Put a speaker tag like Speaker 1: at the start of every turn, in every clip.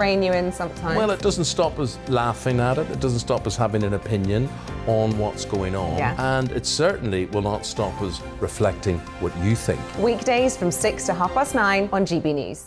Speaker 1: rein you in sometimes.
Speaker 2: Well, it doesn't stop us laughing at it. It doesn't stop us having an opinion on what's going on.
Speaker 1: Yeah.
Speaker 2: And it certainly will not stop us reflecting what you think.
Speaker 1: Weekdays from 6 to 9:30 on GB News.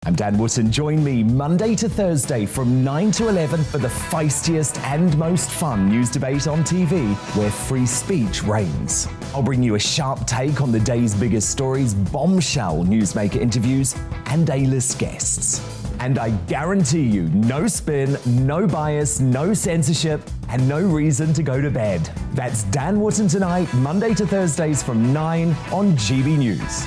Speaker 3: I'm Dan Wootton. Join me Monday to Thursday from 9 to 11 for the feistiest and most fun news debate on TV, where free speech reigns. I'll bring you a sharp take on the day's biggest stories, bombshell newsmaker interviews, and A-list guests. And I guarantee you, no spin, no bias, no censorship, and no reason to go to bed. That's Dan Wootton tonight, Monday to Thursdays from 9 on GB News.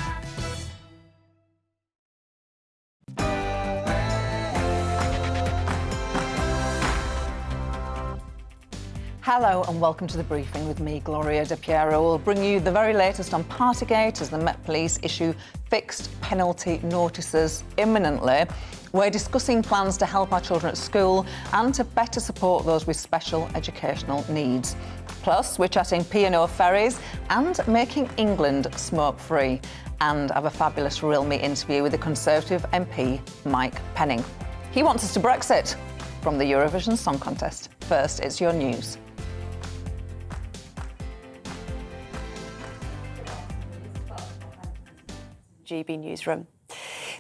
Speaker 4: Hello and welcome to The Briefing with me, Gloria De Piero. We'll bring you the very latest on Partygate as the Met Police issue fixed penalty notices imminently. We're discussing plans to help our children at school and to better support those with special educational needs. Plus, we're chatting P&O ferries and making England smoke-free. And I have a fabulous Real Me interview with the Conservative MP, Mike Penning. He wants us to Brexit from the Eurovision Song Contest. First, it's your news.
Speaker 5: GB Newsroom.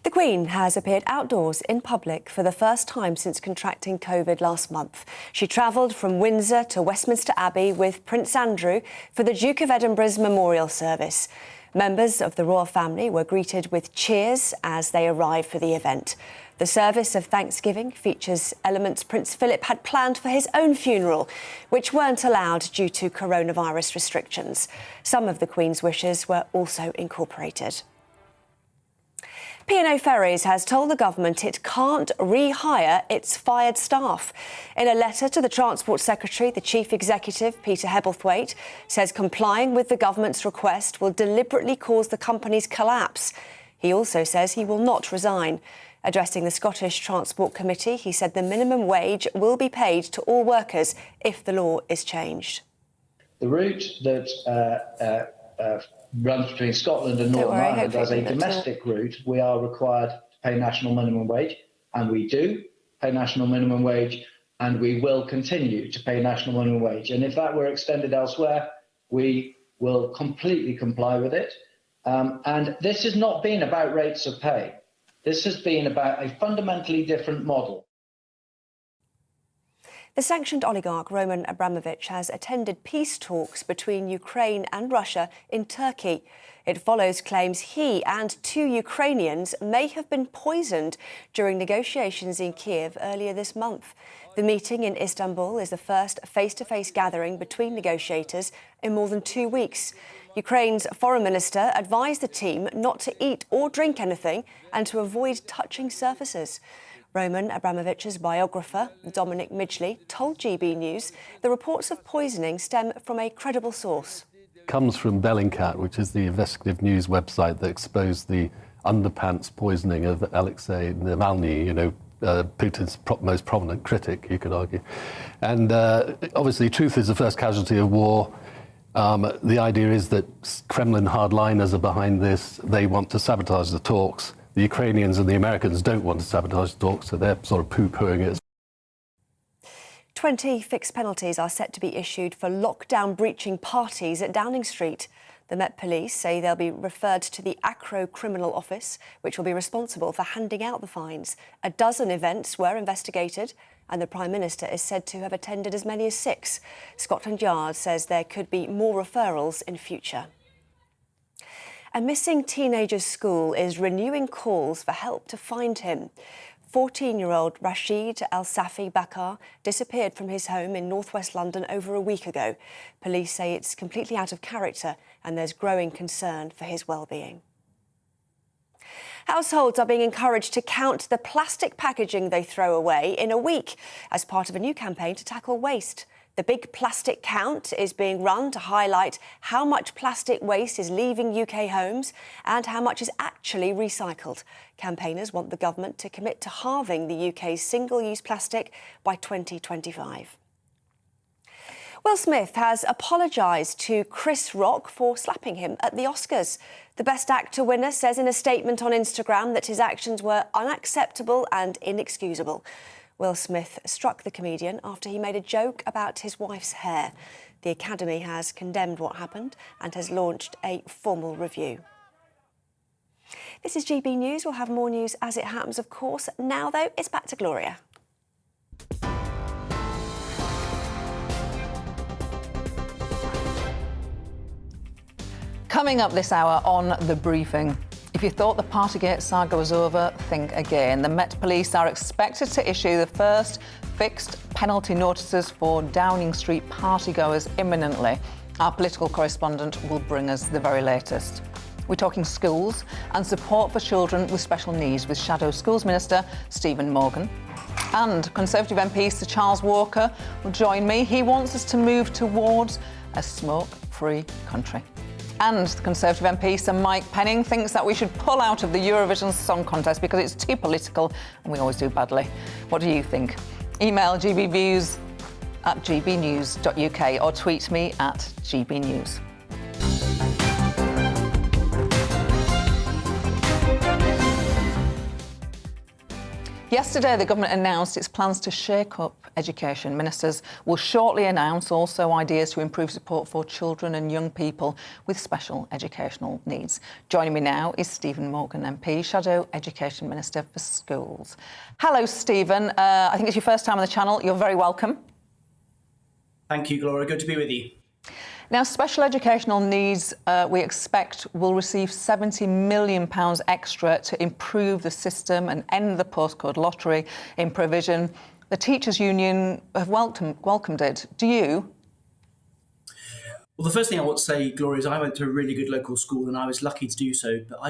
Speaker 5: The Queen has appeared outdoors in public for the first time since contracting COVID last month. She travelled from Windsor to Westminster Abbey with Prince Andrew for the Duke of Edinburgh's memorial service. Members of the royal family were greeted with cheers as they arrived for the event. The service of Thanksgiving features elements Prince Philip had planned for his own funeral, which weren't allowed due to coronavirus restrictions. Some of the Queen's wishes were also incorporated. P&O Ferries has told the government it can't rehire its fired staff. In a letter to the Transport Secretary, the Chief Executive, Peter Hebblethwaite, says complying with the government's request will deliberately cause the company's collapse. He also says he will not resign. Addressing the Scottish Transport Committee, he said the minimum wage will be paid to all workers if the law is changed.
Speaker 6: The route that runs between Scotland and Northern Ireland as a domestic route, we are required to pay national minimum wage, and we do pay national minimum wage, and we will continue to pay national minimum wage. And if that were extended elsewhere, we will completely comply with it. And this has not been about rates of pay. This has been about a fundamentally different model.
Speaker 5: The sanctioned oligarch Roman Abramovich has attended peace talks between Ukraine and Russia in Turkey. It follows claims he and 2 Ukrainians may have been poisoned during negotiations in Kiev earlier this month. The meeting in Istanbul is the first face-to-face gathering between negotiators in more than 2 weeks. Ukraine's foreign minister advised the team not to eat or drink anything and to avoid touching surfaces. Roman Abramovich's biographer, Dominic Midgley, told GB News the reports of poisoning stem from a credible source.
Speaker 7: Comes from Bellingcat, which is the investigative news website that exposed the underpants poisoning of Alexei Navalny, Putin's most prominent critic, you could argue. And obviously, truth is the first casualty of war. The idea is that Kremlin hardliners are behind this. They want to sabotage the talks. The Ukrainians and the Americans don't want to sabotage the talks, so they're sort of poo-pooing it.
Speaker 5: 20 fixed penalties are set to be issued for lockdown-breaching parties at Downing Street. The Met Police say they'll be referred to the Acro Criminal Office, which will be responsible for handing out the fines. A dozen events were investigated, and the Prime Minister is said to have attended as many as 6. Scotland Yard says there could be more referrals in future. A missing teenager's school is renewing calls for help to find him. 14-year-old Rashid Al-Safi Bakar disappeared from his home in northwest London over a week ago. Police say it's completely out of character and there's growing concern for his well-being. Households are being encouraged to count the plastic packaging they throw away in a week as part of a new campaign to tackle waste. The Big Plastic Count is being run to highlight how much plastic waste is leaving UK homes and how much is actually recycled. Campaigners want the government to commit to halving the UK's single-use plastic by 2025. Will Smith has apologised to Chris Rock for slapping him at the Oscars. The Best Actor winner says in a statement on Instagram that his actions were unacceptable and inexcusable. Will Smith struck the comedian after he made a joke about his wife's hair. The Academy has condemned what happened and has launched a formal review. This is GB News. We'll have more news as it happens, of course. Now, though, it's back to Gloria.
Speaker 4: Coming up this hour on The Briefing. If you thought the Partygate saga was over, think again. The Met Police are expected to issue the first fixed penalty notices for Downing Street partygoers imminently. Our political correspondent will bring us the very latest. We're talking schools and support for children with special needs with Shadow Schools Minister Stephen Morgan. And Conservative MP Sir Charles Walker will join me. He wants us to move towards a smoke-free country. And the Conservative MP, Sir Mike Penning, thinks that we should pull out of the Eurovision Song Contest because it's too political and we always do badly. What do you think? Email gbviews@gbnews.uk or tweet me at gbnews. Yesterday, the government announced its plans to shake up education. Ministers will shortly announce also ideas to improve support for children and young people with special educational needs. Joining me now is Stephen Morgan MP, Shadow Education Minister for Schools. Hello, Stephen. I think it's your first time on the channel. You're very welcome.
Speaker 8: Thank you, Gloria. Good to be with you.
Speaker 4: Now, special educational needs, we expect, will receive £70 million extra to improve the system and end the postcode lottery in provision. The Teachers' Union have welcomed it. Do you?
Speaker 8: Well, the first thing I want to say, Gloria, is I went to a really good local school and I was lucky to do so, but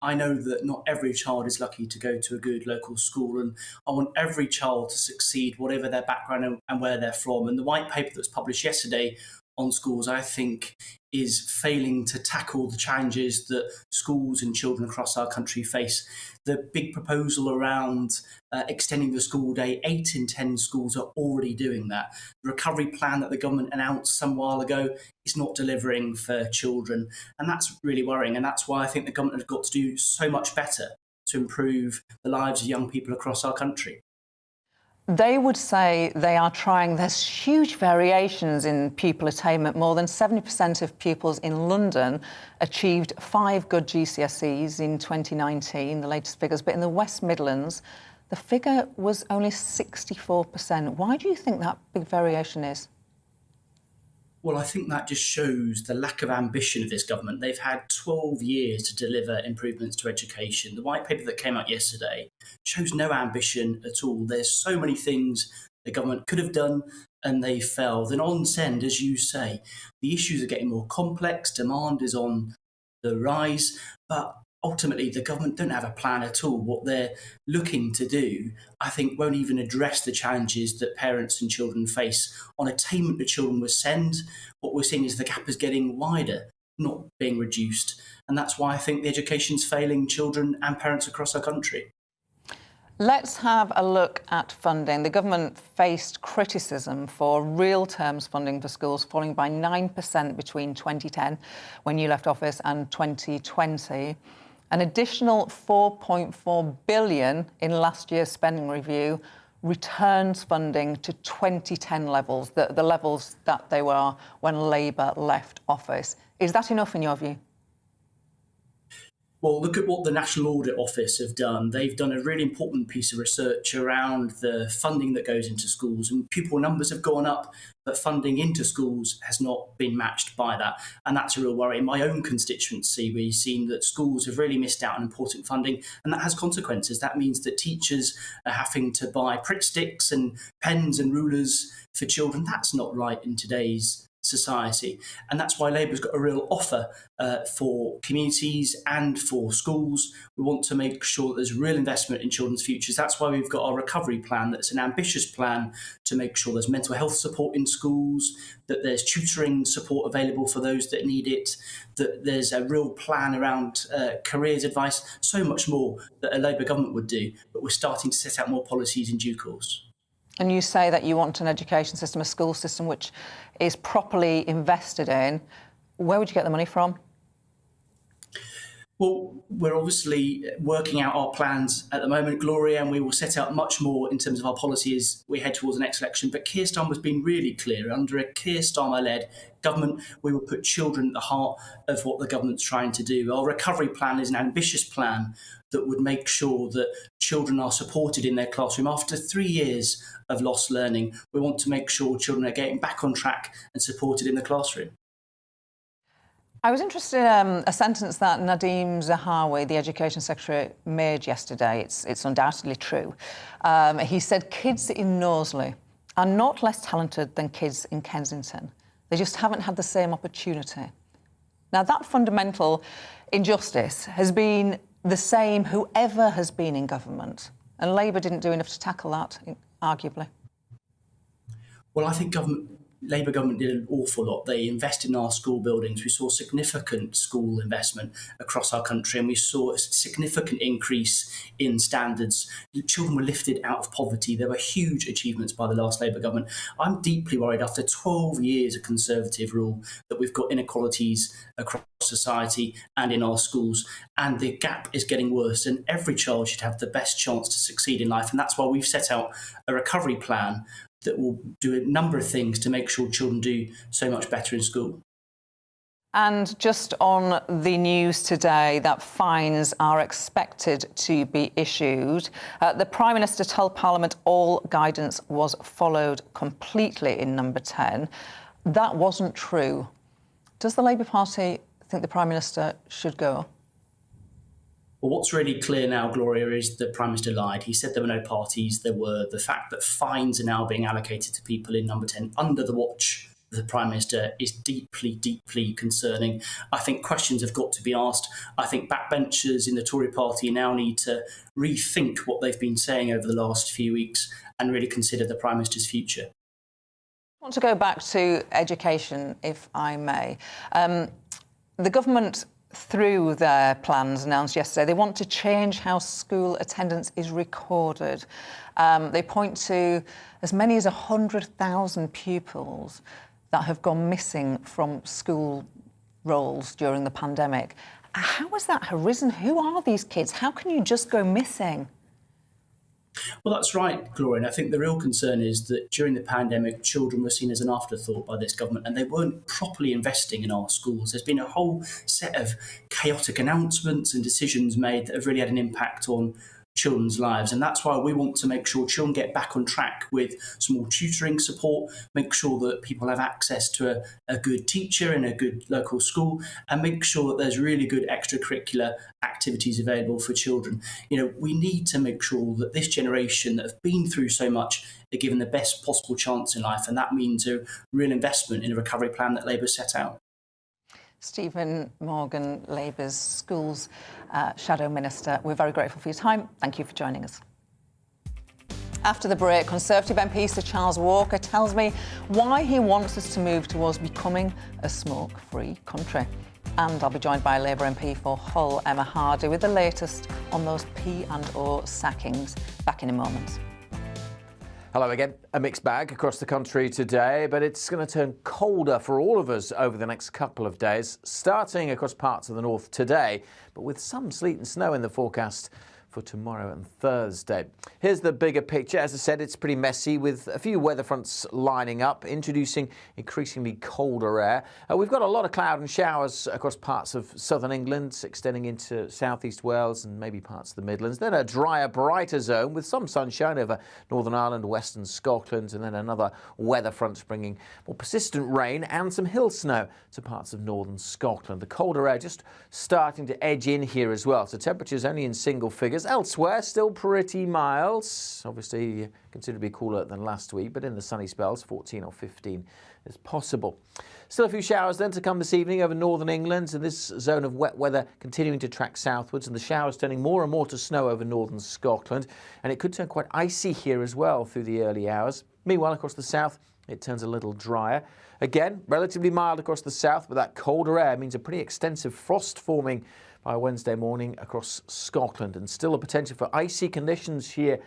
Speaker 8: I know that not every child is lucky to go to a good local school, and I want every child to succeed, whatever their background and where they're from. And the white paper that was published yesterday on schools, I think, is failing to tackle the challenges that schools and children across our country face. The big proposal around extending the school day, 8 in 10 schools are already doing that. The recovery plan that the government announced some while ago is not delivering for children, and that's really worrying. And that's why I think the government has got to do so much better to improve the lives of young people across our country.
Speaker 4: They would say they are trying. There's huge variations in pupil attainment. More than 70% of pupils in London achieved 5 good GCSEs in 2019, the latest figures. But in the West Midlands, the figure was only 64%. Why do you think that big variation is?
Speaker 8: Well, I think that just shows the lack of ambition of this government. They've had 12 years to deliver improvements to education. The white paper that came out yesterday shows no ambition at all. There's so many things the government could have done and they failed. And on send, as you say, the issues are getting more complex, demand is on the rise, but ultimately the government don't have a plan at all. What they're looking to do, I think, won't even address the challenges that parents and children face. On attainment to children with SEND, what we're seeing is the gap is getting wider, not being reduced. And that's why I think the education's failing children and parents across our country.
Speaker 4: Let's have a look at funding. The government faced criticism for real terms funding for schools falling by 9% between 2010, when you left office, and 2020. An additional £4.4 billion in last year's spending review returns funding to 2010 levels, the levels that they were when Labour left office. Is that enough in your view?
Speaker 8: Well, look at what the National Audit Office have done. They've done a really important piece of research around the funding that goes into schools, and pupil numbers have gone up, but funding into schools has not been matched by that. And that's a real worry. In my own constituency, we've seen that schools have really missed out on important funding, and that has consequences. That means that teachers are having to buy Pritt sticks and pens and rulers for children. That's not right in today's society. And that's why Labour's got a real offer for communities and for schools. We want to make sure that there's real investment in children's futures. That's why we've got our recovery plan that's an ambitious plan to make sure there's mental health support in schools, that there's tutoring support available for those that need it, that there's a real plan around careers advice, so much more that a Labour government would do. But we're starting to set out more policies in due course.
Speaker 4: And you say that you want an education system, a school system, which is properly invested in. Where would you get the money from?
Speaker 8: Well, we're obviously working out our plans at the moment, Gloria, and we will set out much more in terms of our policy as we head towards the next election. But Keir Starmer's been really clear. Under a Keir Starmer-led government, we will put children at the heart of what the government's trying to do. Our recovery plan is an ambitious plan that would make sure that children are supported in their classroom. After 3 years of lost learning, we want to make sure children are getting back on track and supported in the classroom.
Speaker 4: I was interested in a sentence that Nadeem Zahawi, the Education Secretary, made yesterday. It's undoubtedly true. He said kids in Knowsley are not less talented than kids in Kensington. They just haven't had the same opportunity. Now, that fundamental injustice has been the same whoever has been in government, and Labour didn't do enough to tackle that, arguably.
Speaker 8: Well, I think Labour government did an awful lot. They invested in our school buildings. We saw significant school investment across our country, and we saw a significant increase in standards. Children were lifted out of poverty. There were huge achievements by the last Labour government. I'm deeply worried after 12 years of Conservative rule that we've got inequalities across society and in our schools, and the gap is getting worse, and every child should have the best chance to succeed in life. And that's why we've set out a recovery plan that will do a number of things to make sure children do so much better in school.
Speaker 4: And just on the news today that fines are expected to be issued, the Prime Minister told Parliament all guidance was followed completely in number 10. That wasn't true. Does the Labour Party think the Prime Minister should go?
Speaker 8: Well, what's really clear now, Gloria, is the Prime Minister lied. He said there were no parties. There were. The fact that fines are now being allocated to people in number 10 under the watch of the Prime Minister is deeply, deeply concerning. I think questions have got to be asked. I think backbenchers in the Tory party now need to rethink what they've been saying over the last few weeks and really consider the Prime Minister's future.
Speaker 4: I want to go back to education, if I may. The government, through their plans announced yesterday, they want to change how school attendance is recorded. They point to as many as 100,000 pupils that have gone missing from school rolls during the pandemic. How has that arisen? Who are these kids? How can you just go missing?
Speaker 8: Well, that's right, Gloria. And I think the real concern is that during the pandemic, children were seen as an afterthought by this government and they weren't properly investing in our schools. There's been a whole set of chaotic announcements and decisions made that have really had an impact on children's lives. And that's why we want to make sure children get back on track with some more tutoring support, make sure that people have access to a good teacher in a good local school, and make sure that there's really good extracurricular activities available for children. You know, we need to make sure that this generation that have been through so much are given the best possible chance in life. And that means a real investment in a recovery plan that Labour set out.
Speaker 4: Stephen Morgan, Labour's Schools Shadow Minister. We're very grateful for your time. Thank you for joining us. After the break, Conservative MP Sir Charles Walker tells me why he wants us to move towards becoming a smoke-free country. And I'll be joined by Labour MP for Hull, Emma Hardy, with the latest on those P&O sackings. Back in a moment.
Speaker 9: Hello again. A mixed bag across the country today, but it's going to turn colder for all of us over the next couple of days, starting across parts of the north today, but with some sleet and snow in the forecast for tomorrow and Thursday. Here's the bigger picture. As I said, it's pretty messy with a few weather fronts lining up, introducing increasingly colder air. We've got a lot of cloud and showers across parts of southern England, extending into southeast Wales and maybe parts of the Midlands. Then a drier, brighter zone with some sunshine over Northern Ireland, western Scotland, and then another weather front bringing more persistent rain and some hill snow to parts of northern Scotland. The colder air just starting to edge in here as well, so temperatures only in single figures. Elsewhere, still pretty mild. Obviously, considerably cooler than last week, but in the sunny spells, 14 or 15 is possible. Still a few showers then to come this evening over northern England, and this zone of wet weather continuing to track southwards, and the showers turning more and more to snow over northern Scotland. And it could turn quite icy here as well through the early hours. Meanwhile, across the south, it turns a little drier. Again, relatively mild across the south, but that colder air means a pretty extensive frost forming by Wednesday morning across Scotland, and still a potential for icy conditions here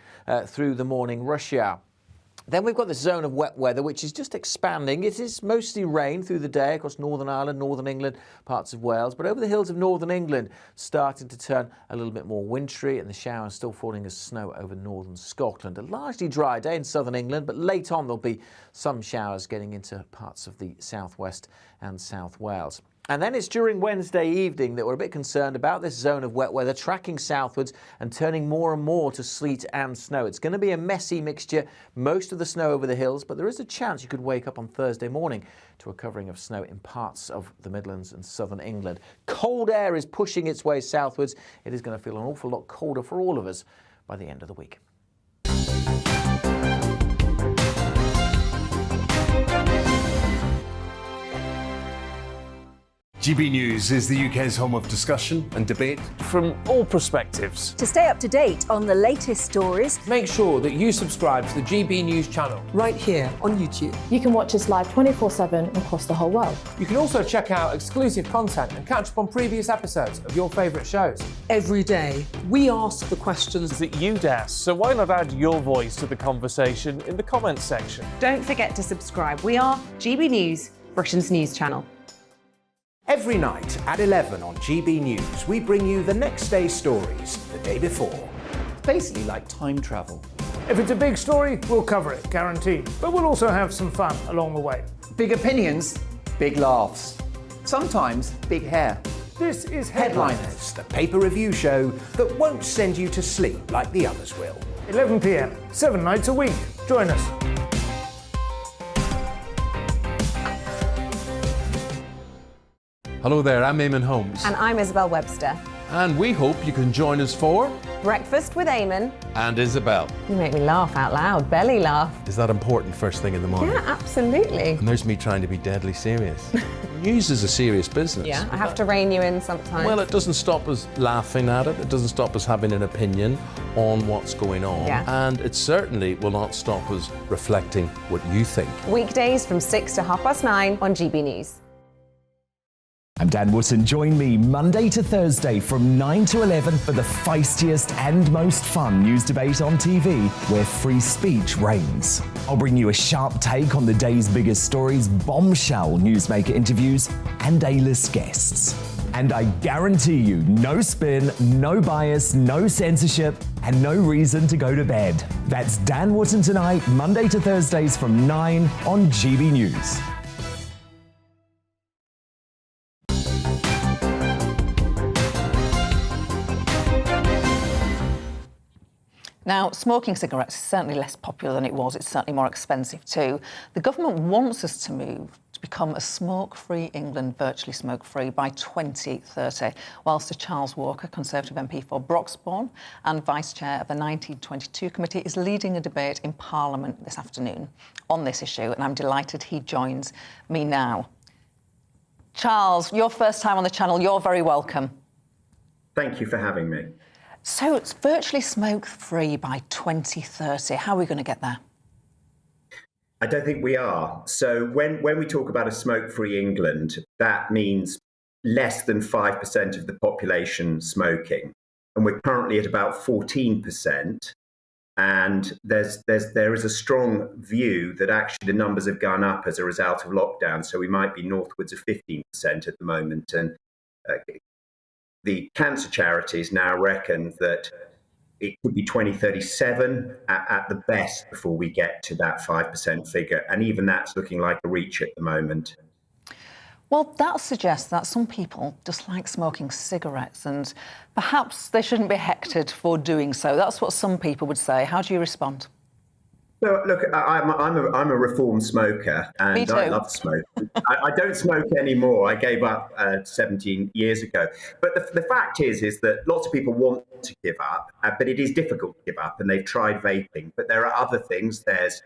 Speaker 9: through the morning rush hour. Then we've got this zone of wet weather, which is just expanding. It is mostly rain through the day across Northern Ireland, Northern England, parts of Wales. But over the hills of Northern England, starting to turn a little bit more wintry, and the showers still falling as snow over northern Scotland. A largely dry day in southern England, but late on there'll be some showers getting into parts of the southwest and South Wales. And then it's during Wednesday evening that we're a bit concerned about this zone of wet weather tracking southwards and turning more and more to sleet and snow. It's going to be a messy mixture, most of the snow over the hills, but there is a chance you could wake up on Thursday morning to a covering of snow in parts of the Midlands and southern England. Cold air is pushing its way southwards. It is going to feel an awful lot colder for all of us by the end of the week.
Speaker 10: GB News is the UK's home of discussion and debate
Speaker 11: from all perspectives.
Speaker 12: To stay up to date on the latest stories,
Speaker 11: make sure that you subscribe to the GB News channel
Speaker 13: right here on YouTube.
Speaker 14: You can watch us live 24/7 across the whole world.
Speaker 11: You can also check out exclusive content and catch up on previous episodes of your favourite shows.
Speaker 13: Every day, we ask the questions
Speaker 11: that you'd ask, so why not add your voice to the conversation in the comments section?
Speaker 1: Don't forget to subscribe. We are GB News, Britain's news channel.
Speaker 15: Every night at 11 on GB News, we bring you the next day's stories the day before.
Speaker 16: Basically like time travel.
Speaker 17: If it's a big story, we'll cover it, guaranteed. But we'll also have some fun along the way.
Speaker 16: Big opinions, big laughs. Sometimes big hair.
Speaker 17: This is
Speaker 15: Headliners, the paper review show that won't send you to sleep like the others will.
Speaker 17: 11 p.m, 7 nights a week. Join us.
Speaker 2: Hello there, I'm Eamon Holmes.
Speaker 1: And I'm Isabel Webster.
Speaker 2: And we hope you can join us for
Speaker 1: Breakfast with Eamon
Speaker 2: and Isabel.
Speaker 1: You make me laugh out loud, belly laugh.
Speaker 2: Is that important first thing in the morning?
Speaker 1: Yeah, absolutely.
Speaker 2: And there's me trying to be deadly serious. News is a serious business.
Speaker 1: Yeah, I have to rein you in sometimes.
Speaker 2: Well, it doesn't stop us laughing at it. It doesn't stop us having an opinion on what's going on.
Speaker 1: Yeah.
Speaker 2: And it certainly will not stop us reflecting what you think.
Speaker 1: Weekdays from 6 to 9:30 on GB News.
Speaker 3: I'm Dan Wootton. Join me Monday to Thursday from 9 to 11 for the feistiest and most fun news debate on TV, where free speech reigns. I'll bring you a sharp take on the day's biggest stories, bombshell newsmaker interviews, and A-list guests. And I guarantee you, no spin, no bias, no censorship, and no reason to go to bed. That's Dan Wootton tonight, Monday to Thursdays from 9 on GB News.
Speaker 4: Now, smoking cigarettes is certainly less popular than it was. It's certainly more expensive too. The government wants us to move to become a smoke-free England, virtually smoke-free, by 2030, whilst Sir Charles Walker, Conservative MP for Broxbourne and Vice Chair of the 1922 Committee, is leading a debate in Parliament this afternoon on this issue, and I'm delighted he joins me now. Charles, your first time on the channel, you're very welcome.
Speaker 18: Thank you for having me.
Speaker 4: So it's virtually smoke-free by 2030. How are we going to get there?
Speaker 18: I don't think we are. So when we talk about a smoke-free England, that means less than 5% of the population smoking. And we're currently at about 14%. And there is a strong view that actually the numbers have gone up as a result of lockdown. So we might be northwards of 15% at the moment. And the cancer charities now reckon that it could be 2037 at the best before we get to that 5% figure. And even that's looking like a reach at the moment.
Speaker 4: Well, that suggests that some people just like smoking cigarettes and perhaps they shouldn't be hectored for doing so. That's what some people would say. How do you respond?
Speaker 18: Well, look, I'm a reformed smoker and I love smoke. I don't smoke anymore. I gave up 17 years ago. But the fact is that lots of people want to give up, but it is difficult to give up, and they've tried vaping. But there are other things. There's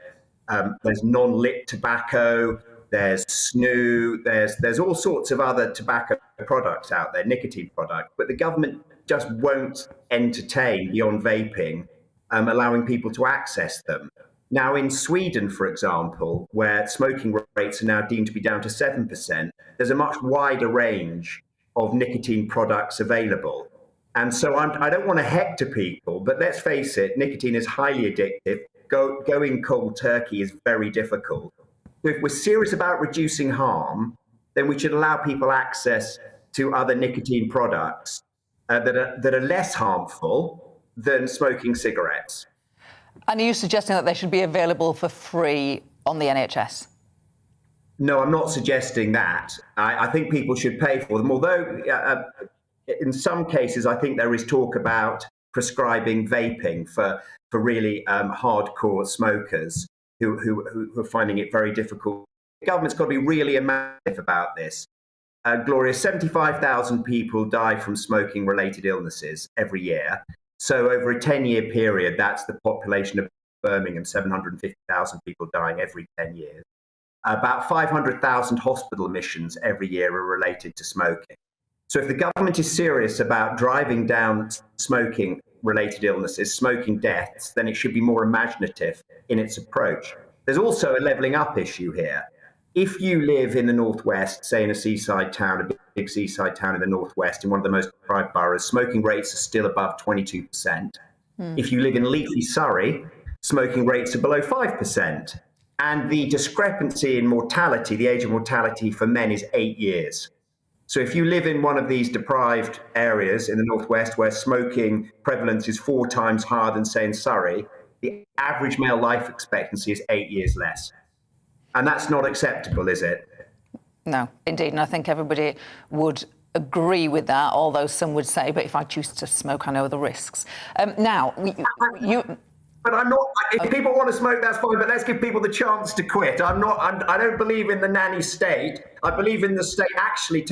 Speaker 18: non-lit tobacco. There's snoo. There's all sorts of other tobacco products out there, nicotine products. But the government just won't entertain beyond vaping, allowing people to access them. Now, in Sweden, for example, where smoking rates are now deemed to be down to 7%, there's a much wider range of nicotine products available. And so I don't want to hector people, but let's face it, nicotine is highly addictive. going cold turkey is very difficult. If we're serious about reducing harm, then we should allow people access to other nicotine products that are less harmful than smoking cigarettes.
Speaker 4: And are you suggesting that they should be available for free on the NHS?
Speaker 18: No, I'm not suggesting that. I think people should pay for them, although in some cases I think there is talk about prescribing vaping for really hardcore smokers who are finding it very difficult. The government's got to be really imaginative about this. Gloria, 75,000 people die from smoking-related illnesses every year. So over a 10-year period, that's the population of Birmingham, 750,000 people dying every 10 years. About 500,000 hospital admissions every year are related to smoking. So if the government is serious about driving down smoking-related illnesses, smoking deaths, then it should be more imaginative in its approach. There's also a levelling up issue here. If you live in the northwest, say in a seaside town, a big seaside town in the northwest, in one of the most deprived boroughs, smoking rates are still above 22%. If you live in leafy Surrey, smoking rates are below 5%. And the discrepancy in mortality, the age of mortality for men, is 8 years. So if you live in one of these deprived areas in the northwest where smoking prevalence is 4 times higher than, say, in Surrey, the average male life expectancy is 8 years less. And that's not acceptable, is it?
Speaker 4: No, indeed. And I think everybody would agree with that, although some would say, but if I choose to smoke, I know the risks. Now,
Speaker 18: But I'm not. If people want to smoke, that's fine. But let's give people the chance to quit. I don't believe in the nanny state. I believe in the state actually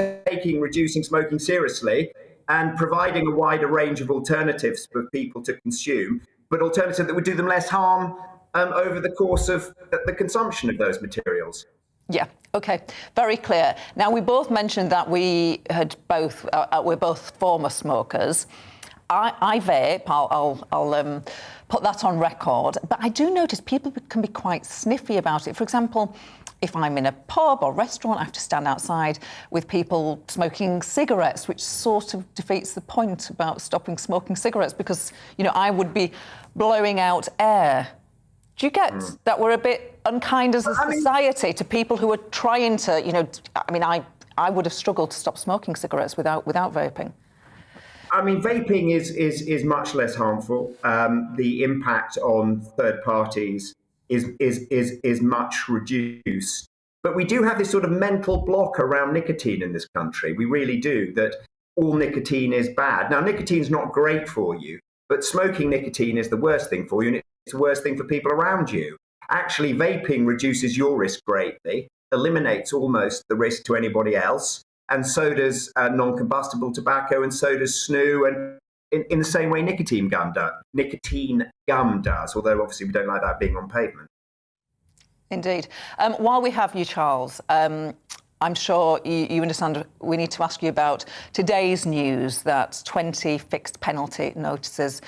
Speaker 18: reducing smoking seriously and providing a wider range of alternatives for people to consume, but alternatives that would do them less harm over the course of the consumption of those materials.
Speaker 4: Yeah. Okay. Very clear. Now, we both mentioned that we're both former smokers. I vape. I'll put that on record. But I do notice people can be quite sniffy about it. For example, if I'm in a pub or restaurant, I have to stand outside with people smoking cigarettes, which sort of defeats the point about stopping smoking cigarettes because, I would be blowing out air. Do you get that we're a bit unkind as a society to people who are trying to, I would have struggled to stop smoking cigarettes without vaping.
Speaker 18: I mean, vaping is much less harmful. The impact on third parties is much reduced. But we do have this sort of mental block around nicotine in this country. We really do, that all nicotine is bad. Now, nicotine's not great for you, but smoking nicotine is the worst thing for you, and it's the worst thing for people around you. Actually, vaping reduces your risk greatly, eliminates almost the risk to anybody else. And so does non-combustible tobacco, and so does snoo, and in the same way nicotine gum does, although obviously we don't like that being on pavement.
Speaker 4: Indeed. While we have you, Charles, I'm sure you understand we need to ask you about today's news that 20 fixed penalty notices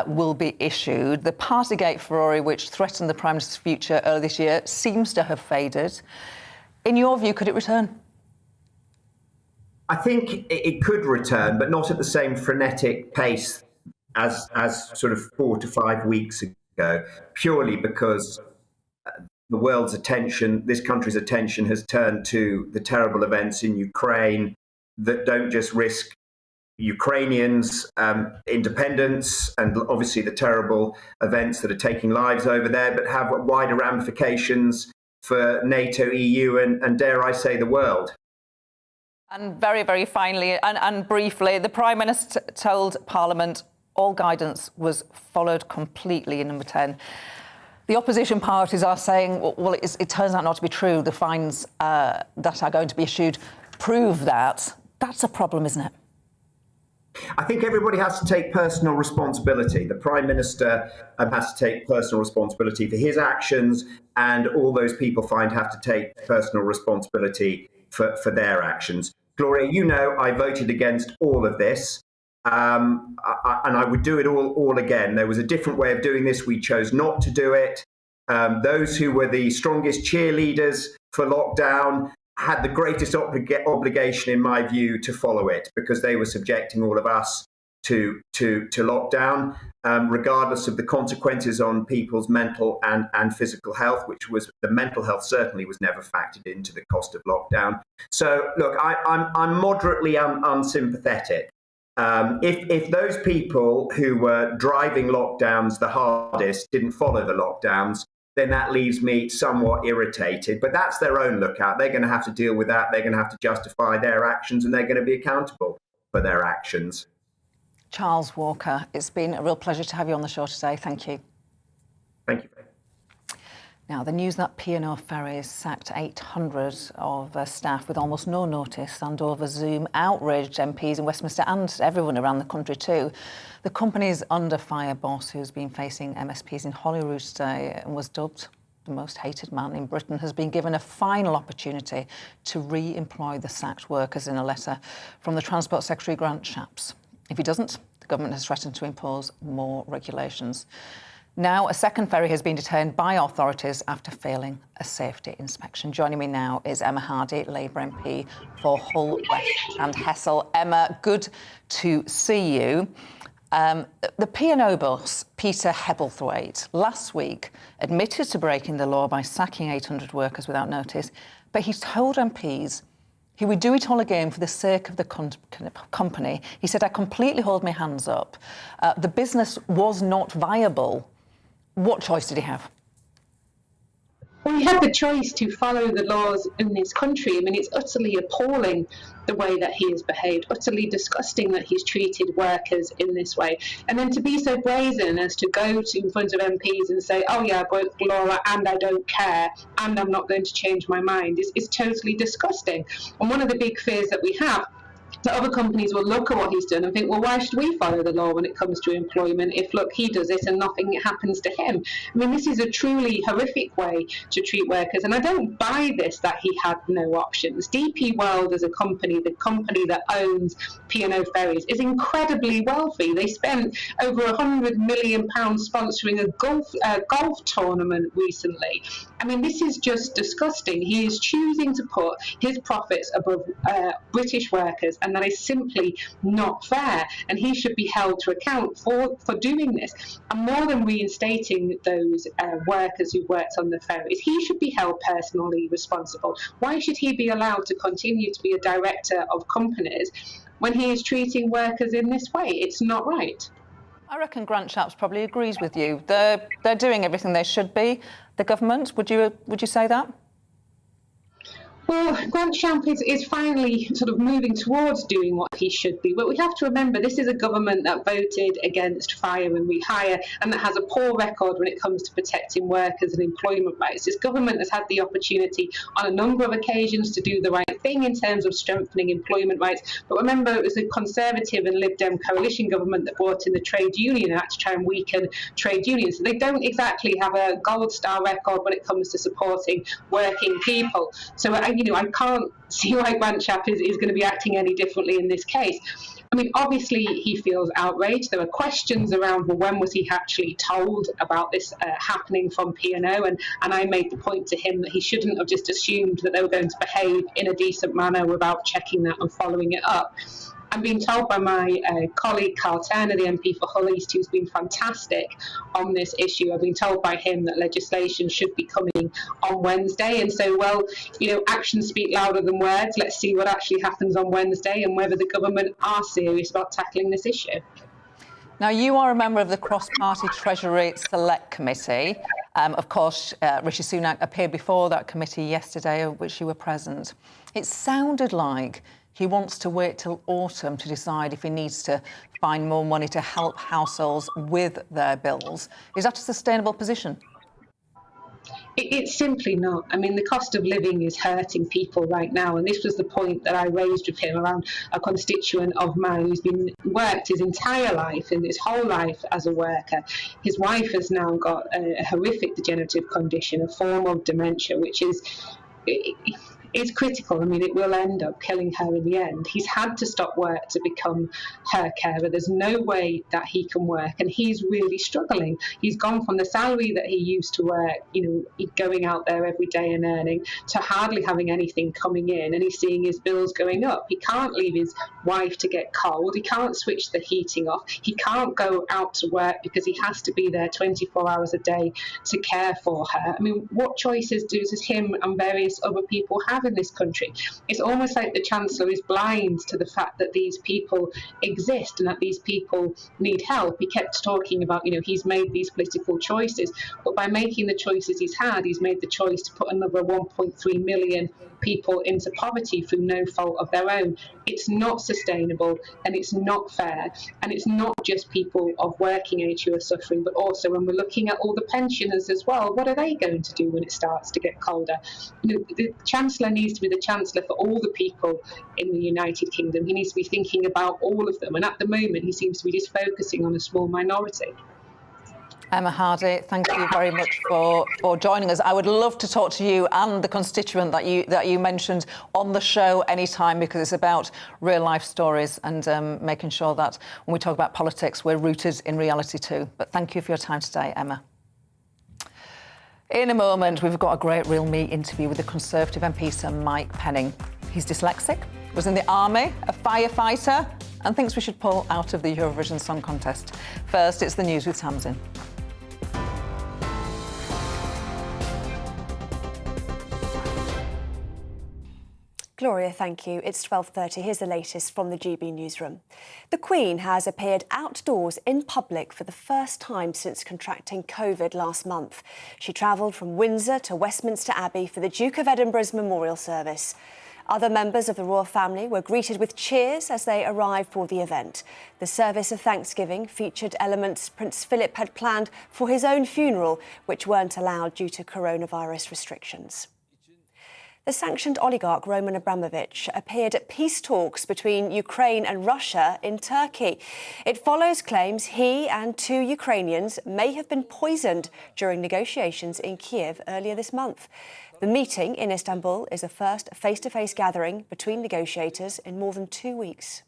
Speaker 4: will be issued. The Partygate furore, which threatened the Prime Minister's future earlier this year, seems to have faded. In your view, could it return?
Speaker 18: I think it could return, but not at the same frenetic pace as sort of 4 to 5 weeks ago, purely because the world's attention, this country's attention, has turned to the terrible events in Ukraine that don't just risk Ukrainians' independence and obviously the terrible events that are taking lives over there, but have wider ramifications for NATO, EU, and dare I say, the world.
Speaker 4: And very, very finally and briefly, the Prime Minister told Parliament all guidance was followed completely in number 10. The opposition parties are saying, well, it turns out not to be true. The fines that are going to be issued prove that. That's a problem, isn't it?
Speaker 18: I think everybody has to take personal responsibility. The Prime Minister has to take personal responsibility for his actions, and all those people fined have to take personal responsibility for their actions. Gloria, I voted against all of this, and I would do it all again. There was a different way of doing this. We chose not to do it. Those who were the strongest cheerleaders for lockdown had the greatest obligation, in my view, to follow it, because they were subjecting all of us to lockdown, regardless of the consequences on people's mental and physical health, which was the mental health certainly was never factored into the cost of lockdown. So look, I'm moderately unsympathetic. If those people who were driving lockdowns the hardest didn't follow the lockdowns, then that leaves me somewhat irritated. But that's their own lookout. They're going to have to deal with that. They're going to have to justify their actions, and they're going to be accountable for their actions.
Speaker 4: Charles Walker, it's been a real pleasure to have you on the show today. Thank you.
Speaker 18: Thank you.
Speaker 4: Now, the news that P&O Ferries sacked 800 of their staff with almost no notice and over Zoom outraged MPs in Westminster and everyone around the country too. The company's under fire boss, who's been facing MSPs in Holyrood today and was dubbed the most hated man in Britain, has been given a final opportunity to re-employ the sacked workers in a letter from the Transport Secretary Grant Shapps. If he doesn't, the government has threatened to impose more regulations. Now, a second ferry has been detained by authorities after failing a safety inspection. Joining me now is Emma Hardy, Labour MP for Hull West and Hessel. Emma, good to see you. The P&O boss, Peter Hebblethwaite, last week admitted to breaking the law by sacking 800 workers without notice, but he told MPs he would do it all again for the sake of the company. He said, I completely hold my hands up. The business was not viable. What choice did he have?
Speaker 19: Well, he had the choice to follow the laws in this country. I mean, it's utterly appalling the way that he has behaved, utterly disgusting that he's treated workers in this way. And then to be so brazen as to go to in front of MPs and say, oh yeah, I broke the law and I don't care and I'm not going to change my mind is totally disgusting. And one of the big fears that we have, that other companies will look at what he's done and think, well, why should we follow the law when it comes to employment if, look, he does it and nothing happens to him? I mean, this is a truly horrific way to treat workers. And I don't buy this, that he had no options. DP World as a company, the company that owns P&O Ferries, is incredibly wealthy. They spent over £100 million sponsoring a golf tournament recently. I mean, this is just disgusting. He is choosing to put his profits above British workers, and that is simply not fair. And he should be held to account for doing this. And more than reinstating those workers who worked on the ferries, he should be held personally responsible. Why should he be allowed to continue to be a director of companies when he is treating workers in this way? It's not right.
Speaker 4: I reckon Grant Shapps probably agrees with you. They're doing everything they should be. The government, would you say that?
Speaker 19: Well, Grant Shapps is finally sort of moving towards doing what he should be. But we have to remember this is a government that voted against fire and rehire and that has a poor record when it comes to protecting workers and employment rights. This government has had the opportunity on a number of occasions to do the right thing in terms of strengthening employment rights. But remember, it was a Conservative and Lib Dem coalition government that brought in the Trade Union Act to try and weaken trade unions. So they don't exactly have a gold star record when it comes to supporting working people. So I can't see why Grant Shapps is going to be acting any differently in this case. I mean, obviously he feels outraged. There are questions around, well, when was he actually told about this happening from P&O? And I made the point to him that he shouldn't have just assumed that they were going to behave in a decent manner without checking that and following it up. I'm being told by my colleague Carl Turner, the MP for Hull East, who's been fantastic on this issue. I've been told by him that legislation should be coming on Wednesday. And so, well, actions speak louder than words. Let's see what actually happens on Wednesday and whether the government are serious about tackling this issue.
Speaker 4: Now, you are a member of the Cross-Party Treasury Select Committee. Of course, Rishi Sunak appeared before that committee yesterday, of which you were present. It sounded like he wants to wait till autumn to decide if he needs to find more money to help households with their bills. Is that a sustainable position?
Speaker 19: It's simply not. I mean, the cost of living is hurting people right now. And this was the point that I raised with him around a constituent of mine who's been worked his entire life, in his whole life as a worker. His wife has now got a horrific degenerative condition, a form of dementia, which is... is critical. I mean, it will end up killing her in the end. He's had to stop work to become her carer. There's no way that he can work, and he's really struggling. He's gone from the salary that he used to work, going out there every day and earning, to hardly having anything coming in, and he's seeing his bills going up. He can't leave his wife to get cold. He can't switch the heating off. He can't go out to work because he has to be there 24 hours a day to care for her. I mean, what choices does him and various other people have in this country? It's almost like the Chancellor is blind to the fact that these people exist and that these people need help. He kept talking about, he's made these political choices, but by making the choices he's made the choice to put another 1.3 million people into poverty through no fault of their own. It's not sustainable, and it's not fair, and it's not just people of working age who are suffering, but also when we're looking at all the pensioners as well, what are they going to do when it starts to get colder? The Chancellor needs to be the Chancellor for all the people in the United Kingdom. He needs to be thinking about all of them, and at the moment he seems to be just focusing on a small minority.
Speaker 4: Emma Hardy, thank you very much for joining us. I would love to talk to you and the constituent that you mentioned on the show anytime, because it's about real life stories and making sure that when we talk about politics, we're rooted in reality too. But thank you for your time today, Emma. In a moment, we've got a great Real Me interview with the Conservative MP, Sir Mike Penning. He's dyslexic, was in the army, a firefighter, and thinks we should pull out of the Eurovision Song Contest. First, it's the news with Tamsin.
Speaker 5: Gloria, thank you. It's 12:30. Here's the latest from the GB newsroom. The Queen has appeared outdoors in public for the first time since contracting COVID last month. She travelled from Windsor to Westminster Abbey for the Duke of Edinburgh's memorial service. Other members of the royal family were greeted with cheers as they arrived for the event. The service of Thanksgiving featured elements Prince Philip had planned for his own funeral, which weren't allowed due to coronavirus restrictions. The sanctioned oligarch Roman Abramovich appeared at peace talks between Ukraine and Russia in Turkey. It follows claims he and 2 Ukrainians may have been poisoned during negotiations in Kiev earlier this month. The meeting in Istanbul is the first face-to-face gathering between negotiators in more than 2 weeks.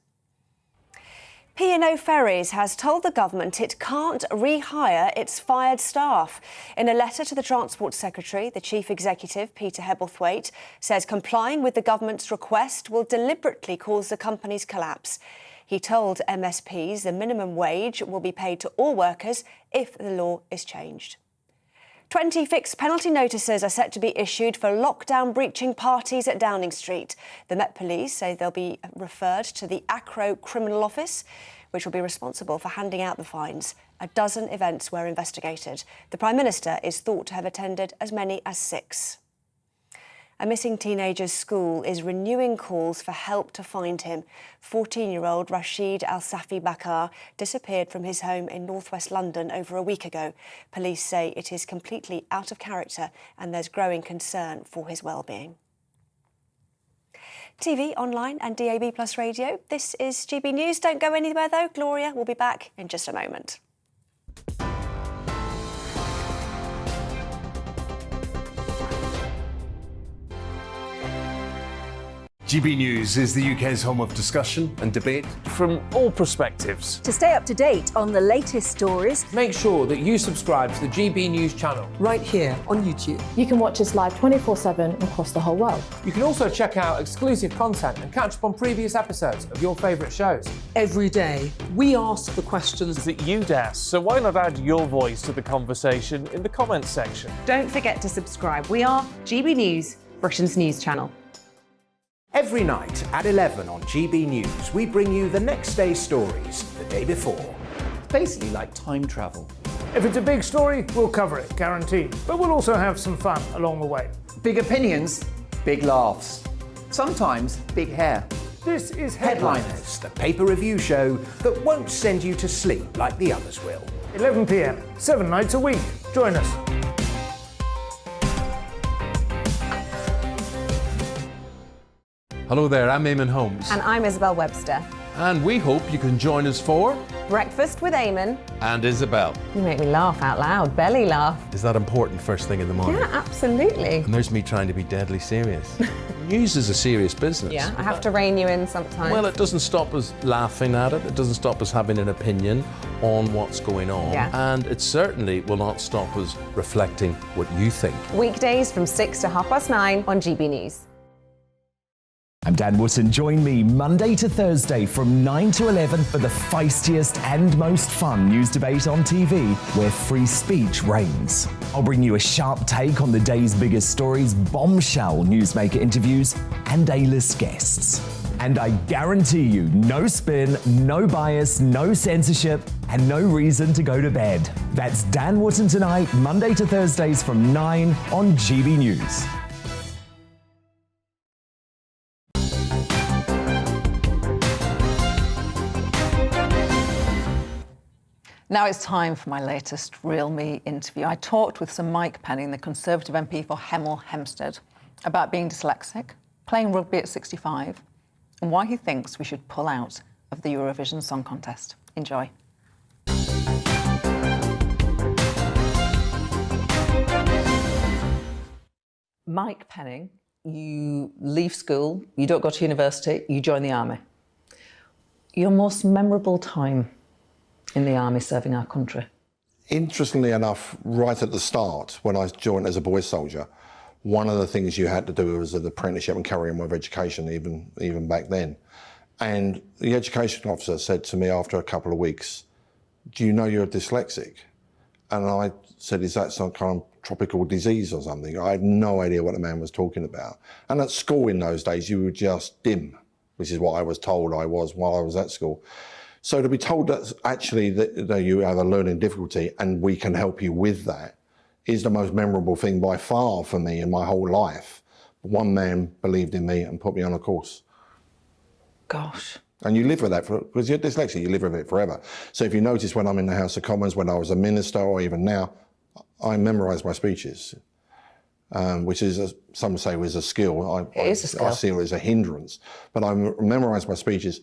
Speaker 5: P&O Ferries has told the government it can't rehire its fired staff. In a letter to the Transport Secretary, the Chief Executive, Peter Hebblethwaite, says complying with the government's request will deliberately cause the company's collapse. He told MSPs the minimum wage will be paid to all workers if the law is changed. 20 fixed penalty notices are set to be issued for lockdown-breaching parties at Downing Street. The Met Police say they'll be referred to the Acro Criminal Office, which will be responsible for handing out the fines. A dozen events were investigated. The Prime Minister is thought to have attended as many as 6. A missing teenager's school is renewing calls for help to find him. 14-year-old Rashid Al-Safi Bakar disappeared from his home in northwest London over a week ago. Police say it is completely out of character and there's growing concern for his well-being. TV, online and DAB+ radio. This is GB News. Don't go anywhere though. Gloria will be back in just a moment.
Speaker 10: GB News is the UK's home of discussion and debate
Speaker 2: from all perspectives.
Speaker 12: To stay up to date on the latest stories,
Speaker 11: make sure that you subscribe to the GB News channel
Speaker 13: right here on YouTube.
Speaker 14: You can watch us live 24/7 across the whole world.
Speaker 11: You can also check out exclusive content and catch up on previous episodes of your favourite shows.
Speaker 13: Every day, we ask the questions
Speaker 2: that you'd ask, so why not add your voice to the conversation in the comments section?
Speaker 1: Don't forget to subscribe. We are GB News, Britain's news channel.
Speaker 15: Every night at 11 on GB News, we bring you the next day's stories the day before.
Speaker 16: It's basically like time travel.
Speaker 17: If it's a big story, we'll cover it, guaranteed. But we'll also have some fun along the way.
Speaker 16: Big opinions, big laughs. Sometimes big hair.
Speaker 17: This is
Speaker 15: Headliners, the paper review show that won't send you to sleep like the others will.
Speaker 17: 11 p.m, 7 nights a week. Join us.
Speaker 2: Hello there, I'm Eamon Holmes.
Speaker 1: And I'm Isabel Webster.
Speaker 2: And we hope you can join us for
Speaker 1: Breakfast with Eamon
Speaker 2: and Isabel.
Speaker 1: You make me laugh out loud, belly laugh.
Speaker 2: Is that important first thing in the morning?
Speaker 1: Yeah, absolutely.
Speaker 2: And there's me trying to be deadly serious. News is a serious business.
Speaker 1: Yeah, I have to rein you in sometimes.
Speaker 2: Well, it doesn't stop us laughing at it. It doesn't stop us having an opinion on what's going on.
Speaker 1: Yeah.
Speaker 2: And it certainly will not stop us reflecting what you think.
Speaker 1: Weekdays from 6 to 9:30 on GB News.
Speaker 3: I'm Dan Wootton. Join me Monday to Thursday from 9 to 11 for the feistiest and most fun news debate on TV, where free speech reigns. I'll bring you a sharp take on the day's biggest stories, bombshell newsmaker interviews, and A-list guests. And I guarantee you, no spin, no bias, no censorship, and no reason to go to bed. That's Dan Wootton tonight, Monday to Thursdays from 9 on GB News.
Speaker 4: Now it's time for my latest Real Me interview. I talked with Sir Mike Penning, the Conservative MP for Hemel Hempstead, about being dyslexic, playing rugby at 65, and why he thinks we should pull out of the Eurovision Song Contest. Enjoy. Mike Penning, you leave school, you don't go to university, you join the army. Your most memorable time in the army serving our country?
Speaker 20: Interestingly enough, right at the start, when I joined as a boy soldier, one of the things you had to do was an apprenticeship and carry on with education, even back then. And the education officer said to me after a couple of weeks, "Do you know you're dyslexic?" And I said, "Is that some kind of tropical disease or something?" I had no idea what the man was talking about. And at school in those days, you were just dim, which is what I was told I was while I was at school. So to be told that actually that you have a learning difficulty and we can help you with that is the most memorable thing by far for me in my whole life. One man believed in me and put me on a course.
Speaker 4: Gosh.
Speaker 20: And you live with that, because you're dyslexic, you live with it forever. So if you notice when I'm in the House of Commons, when I was a minister or even now, I memorise my speeches, which is, some say was a skill.
Speaker 4: It is a skill.
Speaker 20: I see it as a hindrance. But I memorise my speeches.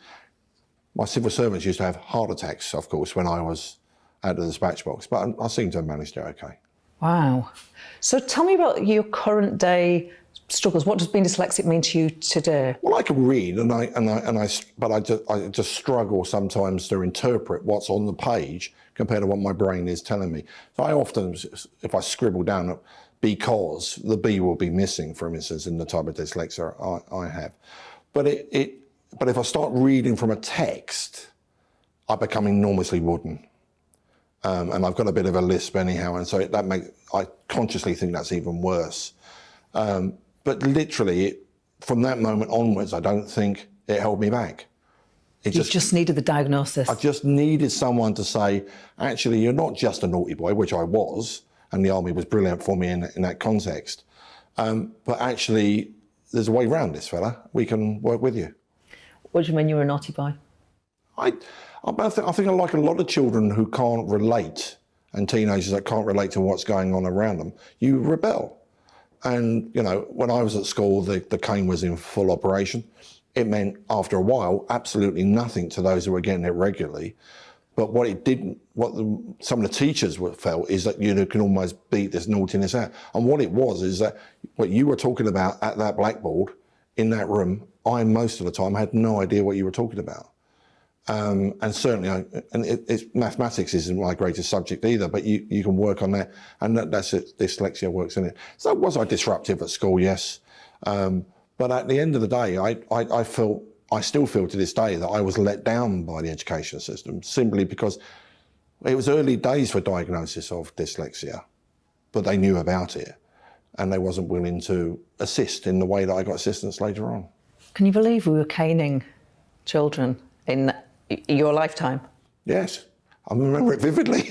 Speaker 20: My civil servants used to have heart attacks, of course, when I was at the dispatch box, but I seem to have managed it okay.
Speaker 4: Wow. So tell me about your current day struggles. What does being dyslexic mean to you today?
Speaker 20: Well, I can read, but I just struggle sometimes to interpret what's on the page compared to what my brain is telling me. So I often, if I scribble down because, the B will be missing, for instance, in the type of dyslexia I have. But if I start reading from a text, I become enormously wooden. And I've got a bit of a lisp anyhow, and so I consciously think that's even worse. But literally, from that moment onwards, I don't think it held me back.
Speaker 4: You just needed the diagnosis.
Speaker 20: I just needed someone to say, actually, you're not just a naughty boy, which I was, and the army was brilliant for me in that context. But actually, there's a way around this, fella. We can work with you.
Speaker 4: What do you mean you were a naughty boy?
Speaker 20: I think like a lot of children who can't relate, and teenagers that can't relate to what's going on around them, you rebel. And, you know, when I was at school, the cane was in full operation. It meant, after a while, absolutely nothing to those who were getting it regularly. But what it didn't, some of the teachers felt is that you can almost beat this naughtiness out. And what it was is that what you were talking about at that blackboard in that room, I most of the time had no idea what you were talking about. And certainly, mathematics isn't my greatest subject either, but you can work on that, and that's it, dyslexia works in it. So was I disruptive at school? Yes. But at the end of the day, I still feel to this day that I was let down by the education system, simply because it was early days for diagnosis of dyslexia, but they knew about it, and they wasn't willing to assist in the way that I got assistance later on.
Speaker 4: Can you believe we were caning children in your lifetime?
Speaker 20: Yes, I remember it vividly.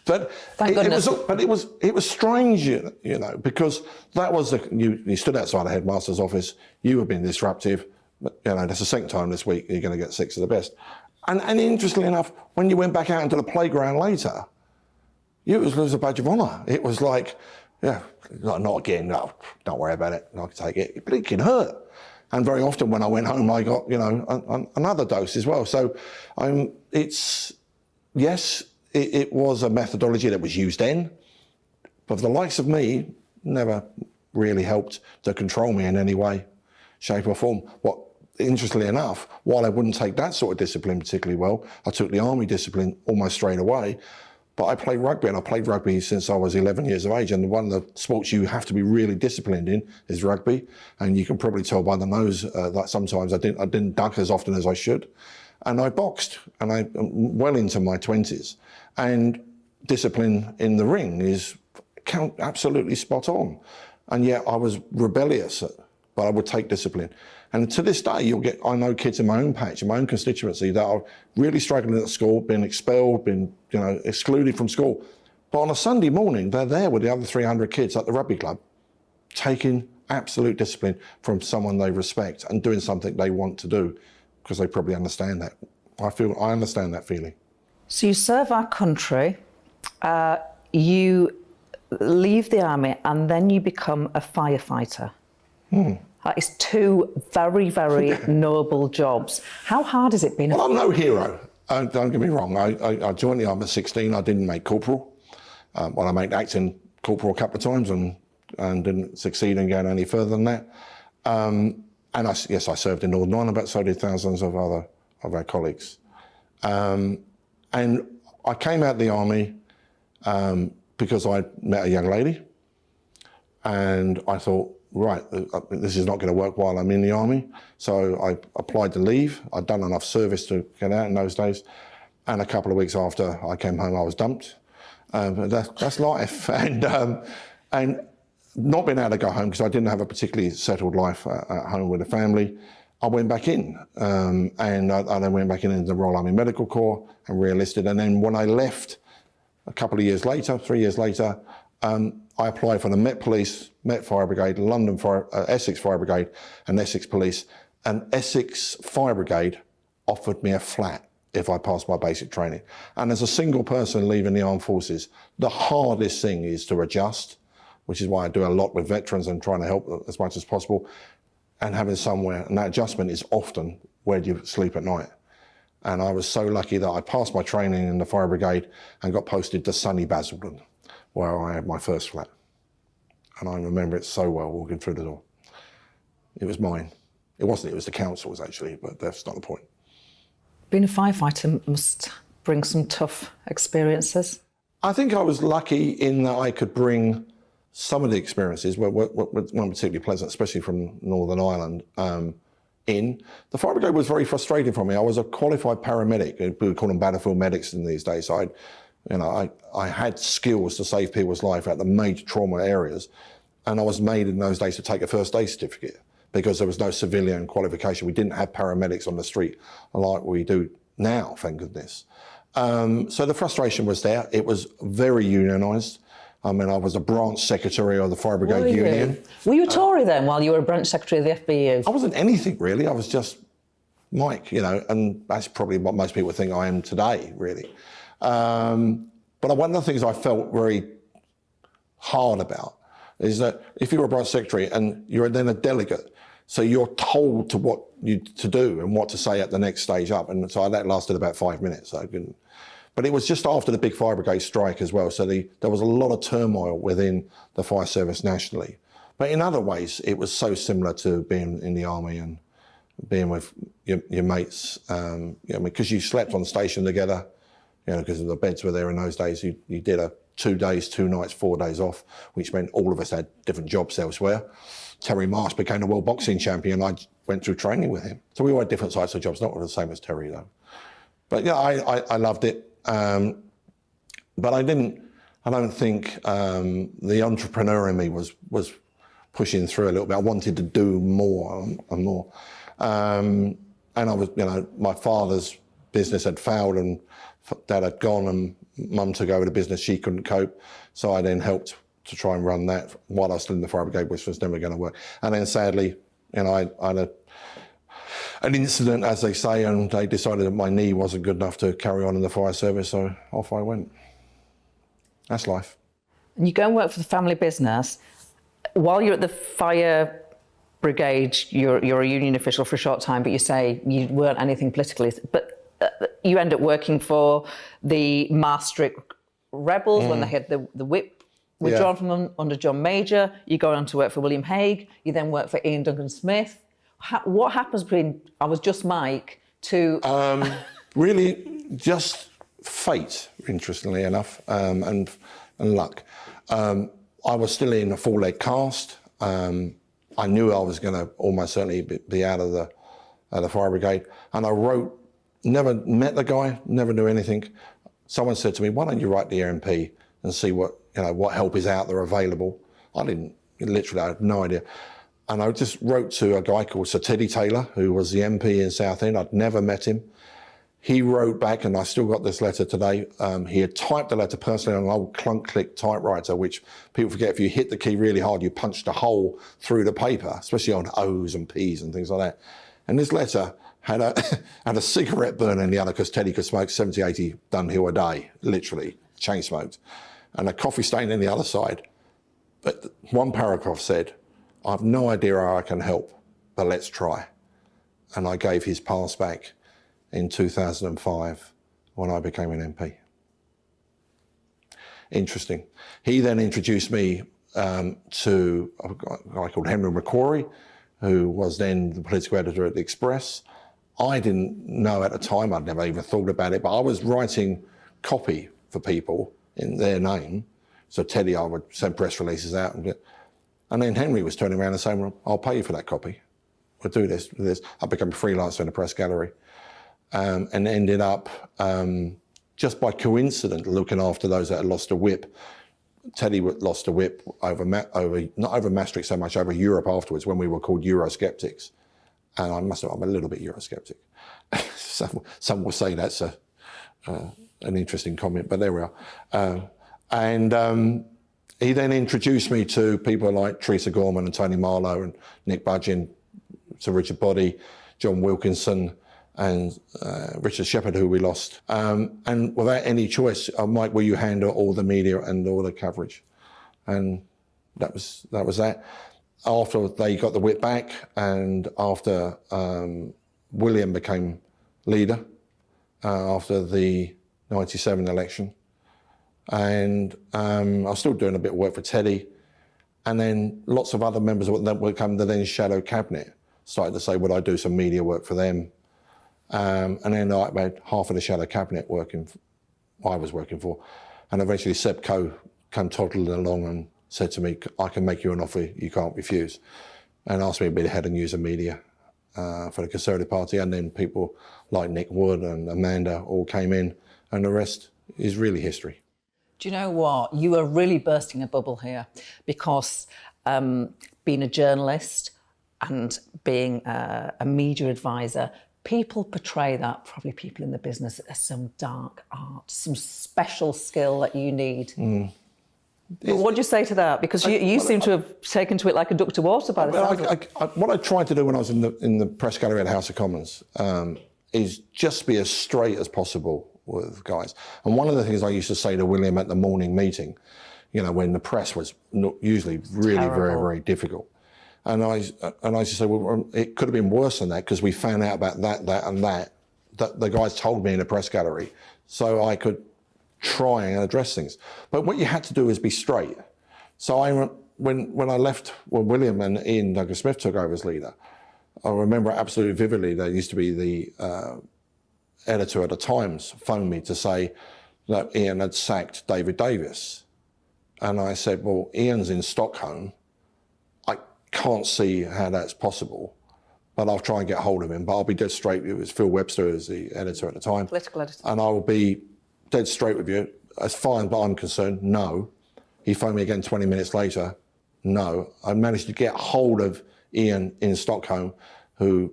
Speaker 20: But it was strange, you know, because that was you stood outside the headmaster's office. You were being disruptive. But, you know, that's the second time this week you're going to get 6 of the best. And interestingly enough, when you went back out into the playground later, it was a badge of honour. It was like, yeah, not again. No, don't worry about it. I can take it. But it can hurt. And very often when I went home, I got, you know, another dose as well. So yes, it was a methodology that was used then, but for the likes of me, never really helped to control me in any way, shape or form. What, interestingly enough, while I wouldn't take that sort of discipline particularly well, I took the army discipline almost straight away. But I played rugby, and I played rugby since I was 11 years of age. And one of the sports you have to be really disciplined in is rugby. And you can probably tell by the nose that sometimes I didn't duck as often as I should. And I boxed, and I'm well into my 20s. And discipline in the ring is absolutely spot on. And yet I was rebellious, but I would take discipline. And to this day, I know kids in my own patch, in my own constituency, that are really struggling at school, been expelled, been, you know, excluded from school. But on a Sunday morning, they're there with the other 300 kids at the rugby club, taking absolute discipline from someone they respect and doing something they want to do, because they probably understand that. I understand that feeling.
Speaker 4: So you serve our country, you leave the army, and then you become a firefighter. That is two very, very noble jobs. How hard has it been?
Speaker 20: Well, I'm no hero. Don't get me wrong. I joined the army at 16. I didn't make corporal. Well, I made acting corporal a couple of times and didn't succeed in going any further than that. And yes, I served in Northern Ireland, but so did thousands of our colleagues. And I came out of the army because I met a young lady, and I thought, right, this is not going to work while I'm in the army. So I applied to leave. I'd done enough service to get out in those days. And a couple of weeks after I came home, I was dumped. But that's life. And not being able to go home because I didn't have a particularly settled life at home with a family, I went back in. And I then went back into the Royal Army Medical Corps and re-enlisted. And then when I left a couple of years later, 3 years later, I applied for the Met Police, Met Fire Brigade, London Essex Fire Brigade and Essex Police. And Essex Fire Brigade offered me a flat if I passed my basic training. And as a single person leaving the armed forces, the hardest thing is to adjust, which is why I do a lot with veterans and trying to help as much as possible, and having somewhere, and that adjustment is often where you sleep at night. And I was so lucky that I passed my training in the Fire Brigade and got posted to sunny Basildon, where I had my first flat. And I remember it so well walking through the door. It was mine. It wasn't, it was the council's actually, but that's not the point.
Speaker 4: Being a firefighter must bring some tough experiences.
Speaker 20: I think I was lucky in that I could bring some of the experiences, weren't particularly pleasant, especially from Northern Ireland, in. The Fire Brigade was very frustrating for me. I was a qualified paramedic. We call them battlefield medics in these days. So I had skills to save people's life at the major trauma areas, and I was made in those days to take a first aid certificate because there was no civilian qualification. We didn't have paramedics on the street like we do now, thank goodness. So the frustration was there. It was very unionised. I mean, I was a branch secretary of the Fire Brigade Union.
Speaker 4: Were you a Tory then while you were a branch secretary of the FBU?
Speaker 20: I wasn't anything really. I was just Mike, and that's probably what most people think I am today, really. But one of the things I felt very hard about is that if you're a branch secretary and you're then a delegate, so you're told to do and what to say at the next stage up, and so that lasted about 5 minutes. But it was just after the big Fire Brigade strike as well, so there was a lot of turmoil within the fire service nationally. But in other ways, it was so similar to being in the army and being with your mates, because you slept on station together, because the beds were there in those days. You did a 2 days, 2 nights, 4 days off, which meant all of us had different jobs elsewhere. Terry Marsh became a world boxing champion. I went through training with him. So we all had different types of jobs, not the same as Terry though. But yeah, I loved it. But I don't think the entrepreneur in me was pushing through a little bit. I wanted to do more and more. And I was, my father's business had failed and Dad had gone and Mum took over the business. She couldn't cope. So I then helped to try and run that while I was still in the Fire Brigade, which was never going to work. And then sadly, I had an incident, as they say, and they decided that my knee wasn't good enough to carry on in the fire service, so off I went. That's life.
Speaker 4: And you go and work for the family business. While you're at the fire brigade, you're a union official for a short time, but you say you weren't anything politically. But you end up working for the Maastricht rebels when they had the whip withdrawn from them under John Major. You go on to work for William Hague. You then work for Ian Duncan Smith. What happens between I was just Mike to...
Speaker 20: really just fate, interestingly enough, and luck. I was still in a full-leg cast. I knew I was going to almost certainly be out of the fire brigade. And I wrote, never met the guy, never knew anything. Someone said to me, why don't you write the MP and see what help is out there available? I had no idea. And I just wrote to a guy called Sir Teddy Taylor, who was the MP in Southend. I'd never met him. He wrote back, and I still got this letter today. He had typed the letter personally on an old clunk-click typewriter, which people forget, if you hit the key really hard, you punched a hole through the paper, especially on O's and P's and things like that. And this letter had a cigarette burner in the other, because Teddy could smoke 70, 80 Dunhill a day, literally, chain smoked, and a coffee stain in the other side. But one paragraph said, I've no idea how I can help, but let's try. And I gave his pass back in 2005 when I became an MP. Interesting. He then introduced me to a guy called Henry Macquarie, who was then the political editor at the Express. I didn't know at the time, I'd never even thought about it, but I was writing copy for people in their name. So Teddy, I would send press releases out. And then Henry was turning around and saying, well, I'll pay you for that copy. We'll do this, do this. I became a freelancer in the press gallery. And ended up, just by coincidence, looking after those that had lost a whip. Teddy lost a whip not over Maastricht so much, over Europe afterwards, when we were called Eurosceptics. And I must admit, I'm a little bit Eurosceptic. Some will say that's an interesting comment, but there we are. He then introduced me to people like Teresa Gorman and Tony Marlowe and Nick Budgeon, Sir Richard Boddy, John Wilkinson, and Richard Shepherd, who we lost. And without any choice, Mike, will you handle all the media and all the coverage? And that was that. After they got the whip back, and after William became leader, after the 97 election, and I was still doing a bit of work for Teddy, and then lots of other members that would come to then shadow cabinet started to say, would I do some media work for them? And then I made half of the shadow cabinet I was working for. And eventually Seb Coe came toddling along and said to me, I can make you an offer you can't refuse. And asked me to be the head of news and media for the Conservative Party. And then people like Nick Wood and Amanda all came in, and the rest is really history.
Speaker 4: Do you know what? You are really bursting a bubble here, because being a journalist and being a media advisor, people portray that, probably people in the business, as some dark art, some special skill that you need. What do you say to that? Because you seem to have taken to it like a duck to water by the sounds of it.
Speaker 20: What I tried to do when I was in the press gallery at the House of Commons is just be as straight as possible with guys. And one of the things I used to say to William at the morning meeting, when the press was usually really terrible. Very, very difficult. And I used to say, well, it could have been worse than that, because we found out about that, and that the guys told me in the press gallery, so I could try and address things. But what you had to do is be straight. So when I left, when William and Ian Duncan Smith took over as leader, I remember absolutely vividly, there used to be the editor at the Times phoned me to say that Ian had sacked David Davis. And I said, well, Ian's in Stockholm. Can't see how that's possible, but I'll try and get hold of him. But I'll be dead straight. It was Phil Webster as the editor at the time.
Speaker 4: Political editor.
Speaker 20: And I will be dead straight with you. As far as I'm concerned, no. He phoned me again 20 minutes later. No. I managed to get hold of Ian in Stockholm, who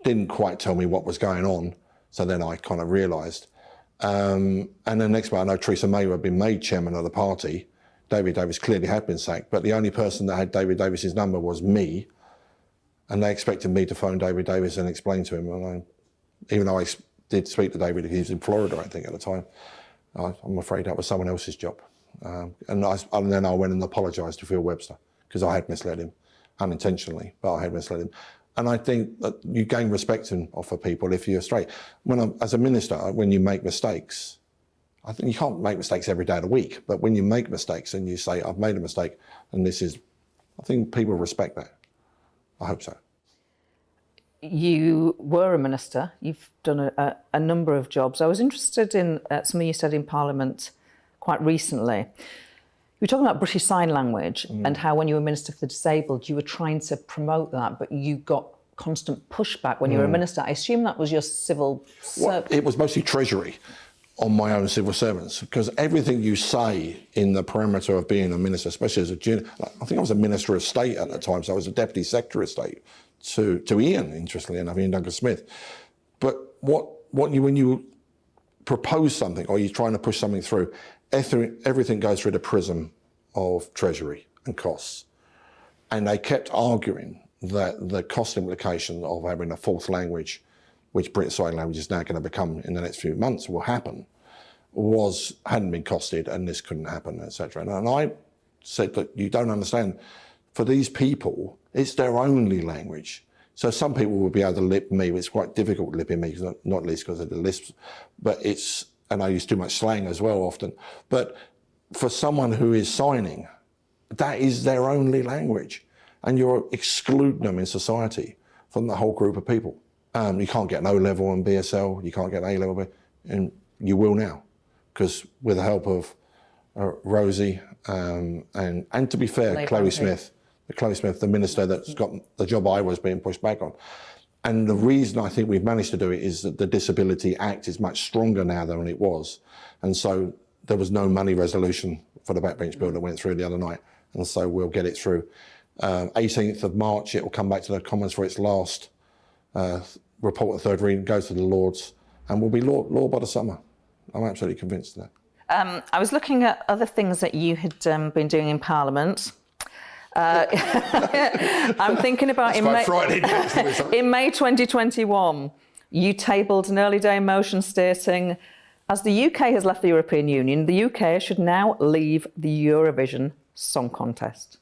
Speaker 20: didn't quite tell me what was going on. So then I kind of realised. And the next one, I know Theresa May had been made chairman of the party. David Davis clearly had been sacked, but the only person that had David Davis's number was me, and they expected me to phone David Davis and explain to him. And even though I did speak to David, he was in Florida, I think, at the time. I'm afraid that was someone else's job. And then I went and apologised to Phil Webster, because I had misled him. unintentionally, but I had misled him. And I think that you gain respect for people if you're straight. As a minister, when you make mistakes, I think you can't make mistakes every day of the week, but when you make mistakes and you say, I've made a mistake, and this is, I think people respect that. I hope so.
Speaker 4: You were a minister. You've done a number of jobs. I was interested in something you said in Parliament quite recently. You were talking about British Sign Language and how when you were Minister for the Disabled, you were trying to promote that, but you got constant pushback when you were a minister. I assume that was your civil service.
Speaker 20: It was mostly Treasury on my own civil servants, because everything you say in the parameter of being a minister, especially as a junior, I think I was a Minister of State at the time, so I was a Deputy Secretary of State to Ian, interestingly enough, Ian Duncan Smith. But when you propose something or you're trying to push something through, everything goes through the prism of Treasury and costs. And they kept arguing that the cost implication of having a fourth language, which British Sign Language is now going to become in the next few months, will happen, hadn't been costed and this couldn't happen, etc. And I said that you don't understand. For these people, it's their only language. So some people will be able to lip me. It's quite difficult lipping me, not least because of the lisps, but and I use too much slang as well often. But for someone who is signing, that is their only language. And you're excluding them in society from the whole group of people. You can't get an O-level in BSL, you can't get an A-level, and you will now. Because with the help of Rosie, and to be fair, Chloe Smith, the minister that's got the job I was being pushed back on. And the reason I think we've managed to do it is that the Disability Act is much stronger now than it was. And so there was no money resolution for the backbench bill that went through the other night. And so we'll get it through. 18th of March, it will come back to the Commons for its last report at third reading, goes to the Lords, and will be law by the summer. I'm absolutely convinced of that.
Speaker 4: I was looking at other things that you had been doing in Parliament. I'm thinking about in May 2021, you tabled an early day motion stating, as the UK has left the European Union, the UK should now leave the Eurovision Song Contest.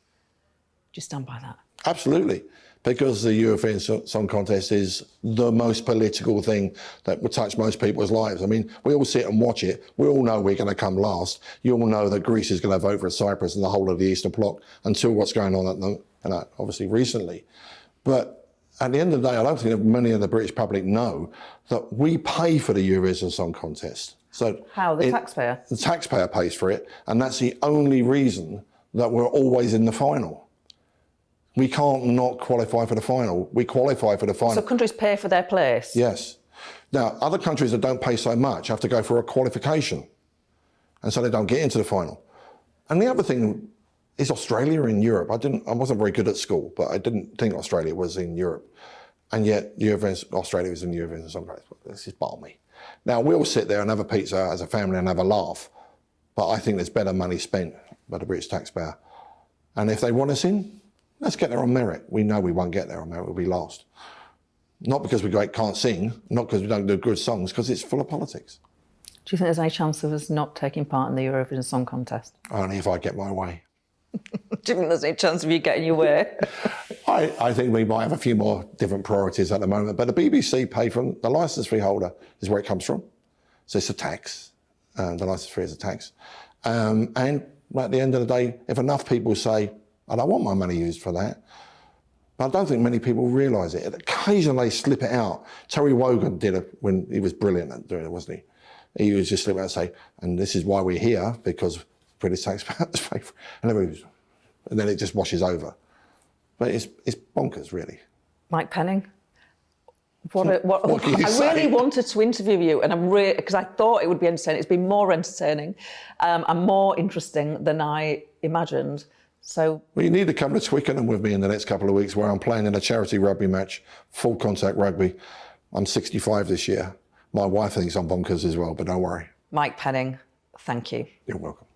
Speaker 4: Do you stand by that?
Speaker 20: Absolutely, because the Eurovision Song Contest is the most political thing that would touch most people's lives. I mean, we all sit and watch it. We all know we're going to come last. You all know that Greece is going to vote for Cyprus and the whole of the Eastern Bloc until what's going on obviously recently. But at the end of the day, I don't think that many of the British public know that we pay for the Eurovision Song Contest. So
Speaker 4: how? The taxpayer?
Speaker 20: The taxpayer pays for it, and that's the only reason that we're always in the final. We can't not qualify for the final. We qualify for the final.
Speaker 4: So countries pay for their place?
Speaker 20: Yes. Now, other countries that don't pay so much have to go for a qualification, and so they don't get into the final. And the other thing is Australia in Europe. I wasn't very good at school, but I didn't think Australia was in Europe. And yet Australia was in Eurovision Song Contest. This is balmy. Now, we'll sit there and have a pizza as a family and have a laugh, but I think there's better money spent by the British taxpayer. And if they want us in, let's get there on merit. We know we won't get there on merit, we'll be last. Not because we can't sing, not because we don't do good songs, because it's full of politics.
Speaker 4: Do you think there's any chance of us not taking part in the Eurovision Song Contest?
Speaker 20: Only if I get my way.
Speaker 4: Do you think there's any chance of you getting your way?
Speaker 20: I think we might have a few more different priorities at the moment, but the BBC pay from the licence fee holder is where it comes from. So it's a tax. The licence fee is a tax. And at the end of the day, if enough people say, I don't want my money used for that, but I don't think many people realise it. Occasionally they slip it out. Terry Wogan did it when he was brilliant at doing it, wasn't he? He was just slip out and say, and this is why we're here, because British taxpayers pay for it. And then it just washes over. But it's bonkers, really.
Speaker 4: Mike Penning? What
Speaker 20: can you say?
Speaker 4: I really wanted to interview you, and because I thought it would be entertaining. It's been more entertaining and more interesting than I imagined. So,
Speaker 20: well, you need to come to Twickenham with me in the next couple of weeks, where I'm playing in a charity rugby match, full contact rugby. I'm 65 this year. My wife thinks I'm bonkers as well, but don't worry.
Speaker 4: Mike Penning, thank you.
Speaker 20: You're welcome.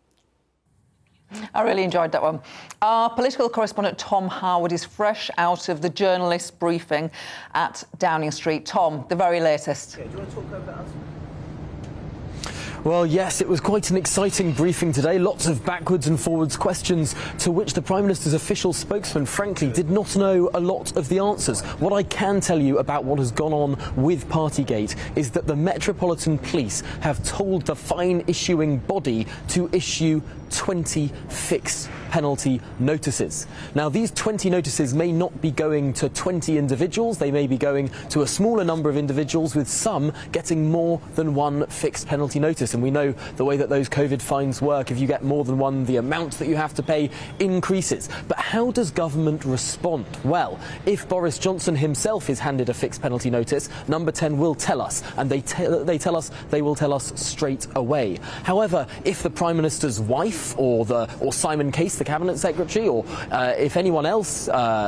Speaker 4: I really enjoyed that one. Our political correspondent Tom Harwood is fresh out of the journalist briefing at Downing Street. Tom, the very latest.
Speaker 21: Yeah, do you want to talk about us? Well, yes, it was quite an exciting briefing today. Lots of backwards and forwards questions to which the Prime Minister's official spokesman, frankly, did not know a lot of the answers. What I can tell you about what has gone on with Partygate is that the Metropolitan Police have told the fine-issuing body to issue 20 fixed penalty notices. Now, these 20 notices may not be going to 20 individuals. They may be going to a smaller number of individuals, with some getting more than one fixed penalty notice. And we know the way that those COVID fines work. If you get more than one, the amount that you have to pay increases. But how does government respond? Well, if Boris Johnson himself is handed a fixed penalty notice, Number 10 will tell us, and they will tell us straight away. However, if the Prime Minister's wife or Simon Case, the Cabinet Secretary, or if anyone else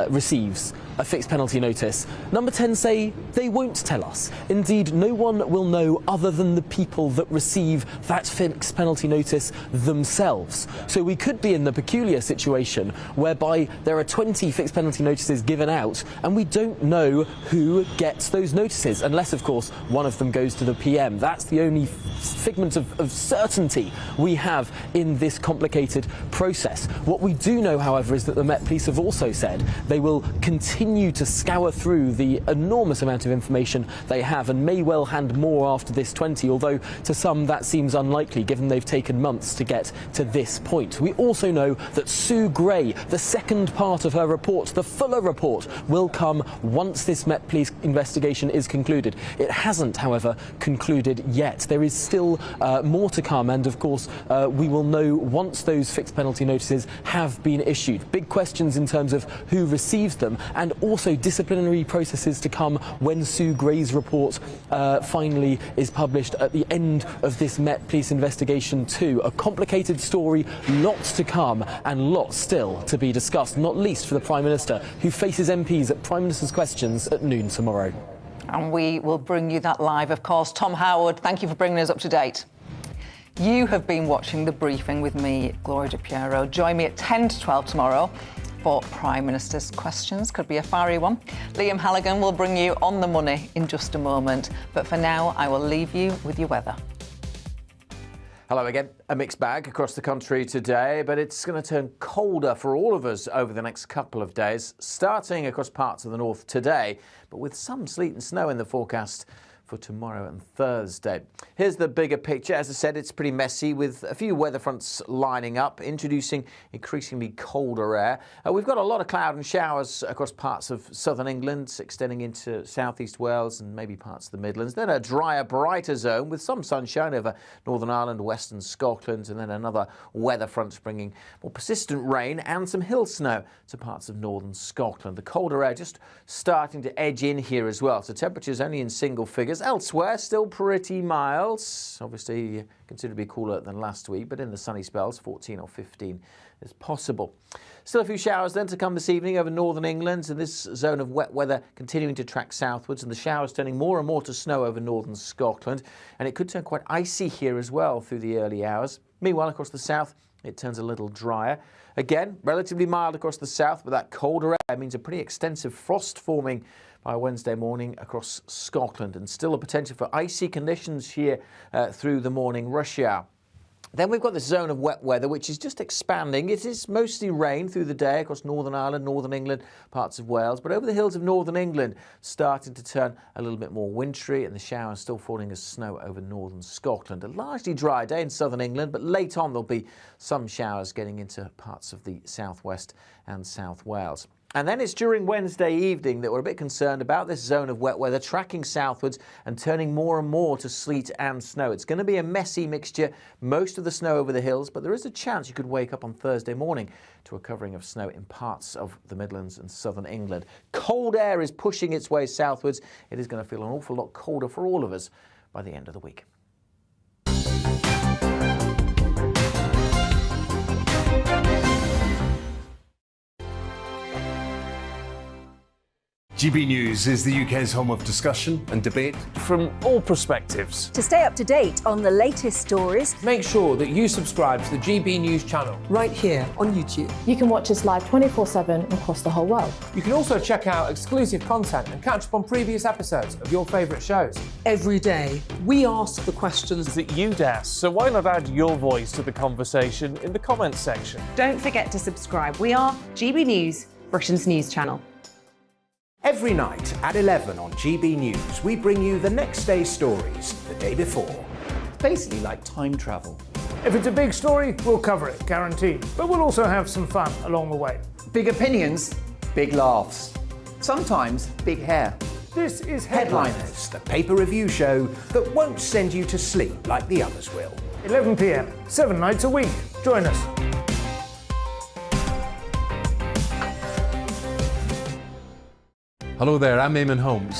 Speaker 21: receives a fixed penalty notice, Number 10 say they won't tell us. Indeed, no one will know other than the people that receive that fixed penalty notice themselves. So we could be in the peculiar situation whereby there are 20 fixed penalty notices given out and we don't know who gets those notices, unless, of course, one of them goes to the PM. That's the only figment of certainty we have in this complicated process. What we do know, however, is that the Met Police have also said they will continue to scour through the enormous amount of information they have and may well hand more after this 20, although to some that seems unlikely given they've taken months to get to this point. We also know that Sue Gray, the second part of her report, the fuller report, will come once this Met Police investigation is concluded. It hasn't, however, concluded yet. There is still more to come, and of course we will know once those fixed penalty notices have been issued. Big questions in terms of who receives them, and also disciplinary processes to come when Sue Gray's report finally is published at the end of this Met Police investigation too. A complicated story, lots to come and lots still to be discussed, not least for the Prime Minister, who faces MPs at Prime Minister's Questions at noon tomorrow.
Speaker 4: And we will bring you that live, of course. Tom Howard, thank you for bringing us up to date. You have been watching The Briefing with me, Gloria De Piero. Join me at 10 to 12 tomorrow for Prime Minister's Questions. Could be a fiery one. Liam Halligan will bring you On the Money in just a moment. But for now, I will leave you with your weather.
Speaker 9: Hello again. A mixed bag across the country today, but it's going to turn colder for all of us over the next couple of days, starting across parts of the north today, but with some sleet and snow in the forecast for tomorrow and Thursday. Here's the bigger picture. As I said, it's pretty messy with a few weather fronts lining up, introducing increasingly colder air. We've got a lot of cloud and showers across parts of southern England, extending into southeast Wales and maybe parts of the Midlands. Then a drier, brighter zone with some sunshine over Northern Ireland, western Scotland, and then another weather front bringing more persistent rain and some hill snow to parts of northern Scotland. The colder air just starting to edge in here as well, so temperatures only in single figures. Elsewhere, still pretty mild, obviously considerably cooler than last week, but in the sunny spells, 14 or 15 is possible. Still a few showers then to come this evening over northern England, and this zone of wet weather continuing to track southwards, and the showers turning more and more to snow over northern Scotland, and it could turn quite icy here as well through the early hours. Meanwhile, across the south, it turns a little drier. Again, relatively mild across the south, but that colder air means a pretty extensive frost forming by Wednesday morning across Scotland, and still a potential for icy conditions here through the morning rush hour. Then we've got this zone of wet weather, which is just expanding. It is mostly rain through the day across Northern Ireland, Northern England, parts of Wales, but over the hills of Northern England, starting to turn a little bit more wintry, and the showers still falling as snow over Northern Scotland. A largely dry day in Southern England, but late on there'll be some showers getting into parts of the southwest and South Wales. And then it's during Wednesday evening that we're a bit concerned about this zone of wet weather tracking southwards and turning more and more to sleet and snow. It's going to be a messy mixture, most of the snow over the hills, but there is a chance you could wake up on Thursday morning to a covering of snow in parts of the Midlands and southern England. Cold air is pushing its way southwards. It is going to feel an awful lot colder for all of us by the end of the week.
Speaker 10: GB News is the UK's home of discussion and debate.
Speaker 11: From all perspectives.
Speaker 12: To stay up to date on the latest stories,
Speaker 11: Make sure that you subscribe to the GB News channel.
Speaker 13: Right here on YouTube.
Speaker 14: You can watch us live 24/7 across the whole world.
Speaker 11: You can also check out exclusive content and catch up on previous episodes of your favourite shows.
Speaker 13: Every day, we ask the questions
Speaker 11: That you'd ask, so why not add your voice to the conversation in the comments section?
Speaker 1: Don't forget to subscribe. We are GB News, Britain's news channel.
Speaker 15: Every night at 11 on GB News, we bring you the next day's stories the day before.
Speaker 16: It's basically like time travel.
Speaker 17: If it's a big story, we'll cover it, guaranteed. But we'll also have some fun along the way.
Speaker 16: Big opinions, big laughs. Sometimes big hair.
Speaker 17: This is
Speaker 15: Headliners, the paper review show that won't send you to sleep like the others will.
Speaker 17: 11 p.m, 7 nights a week. Join us.
Speaker 2: Hello there, I'm Eamon Holmes.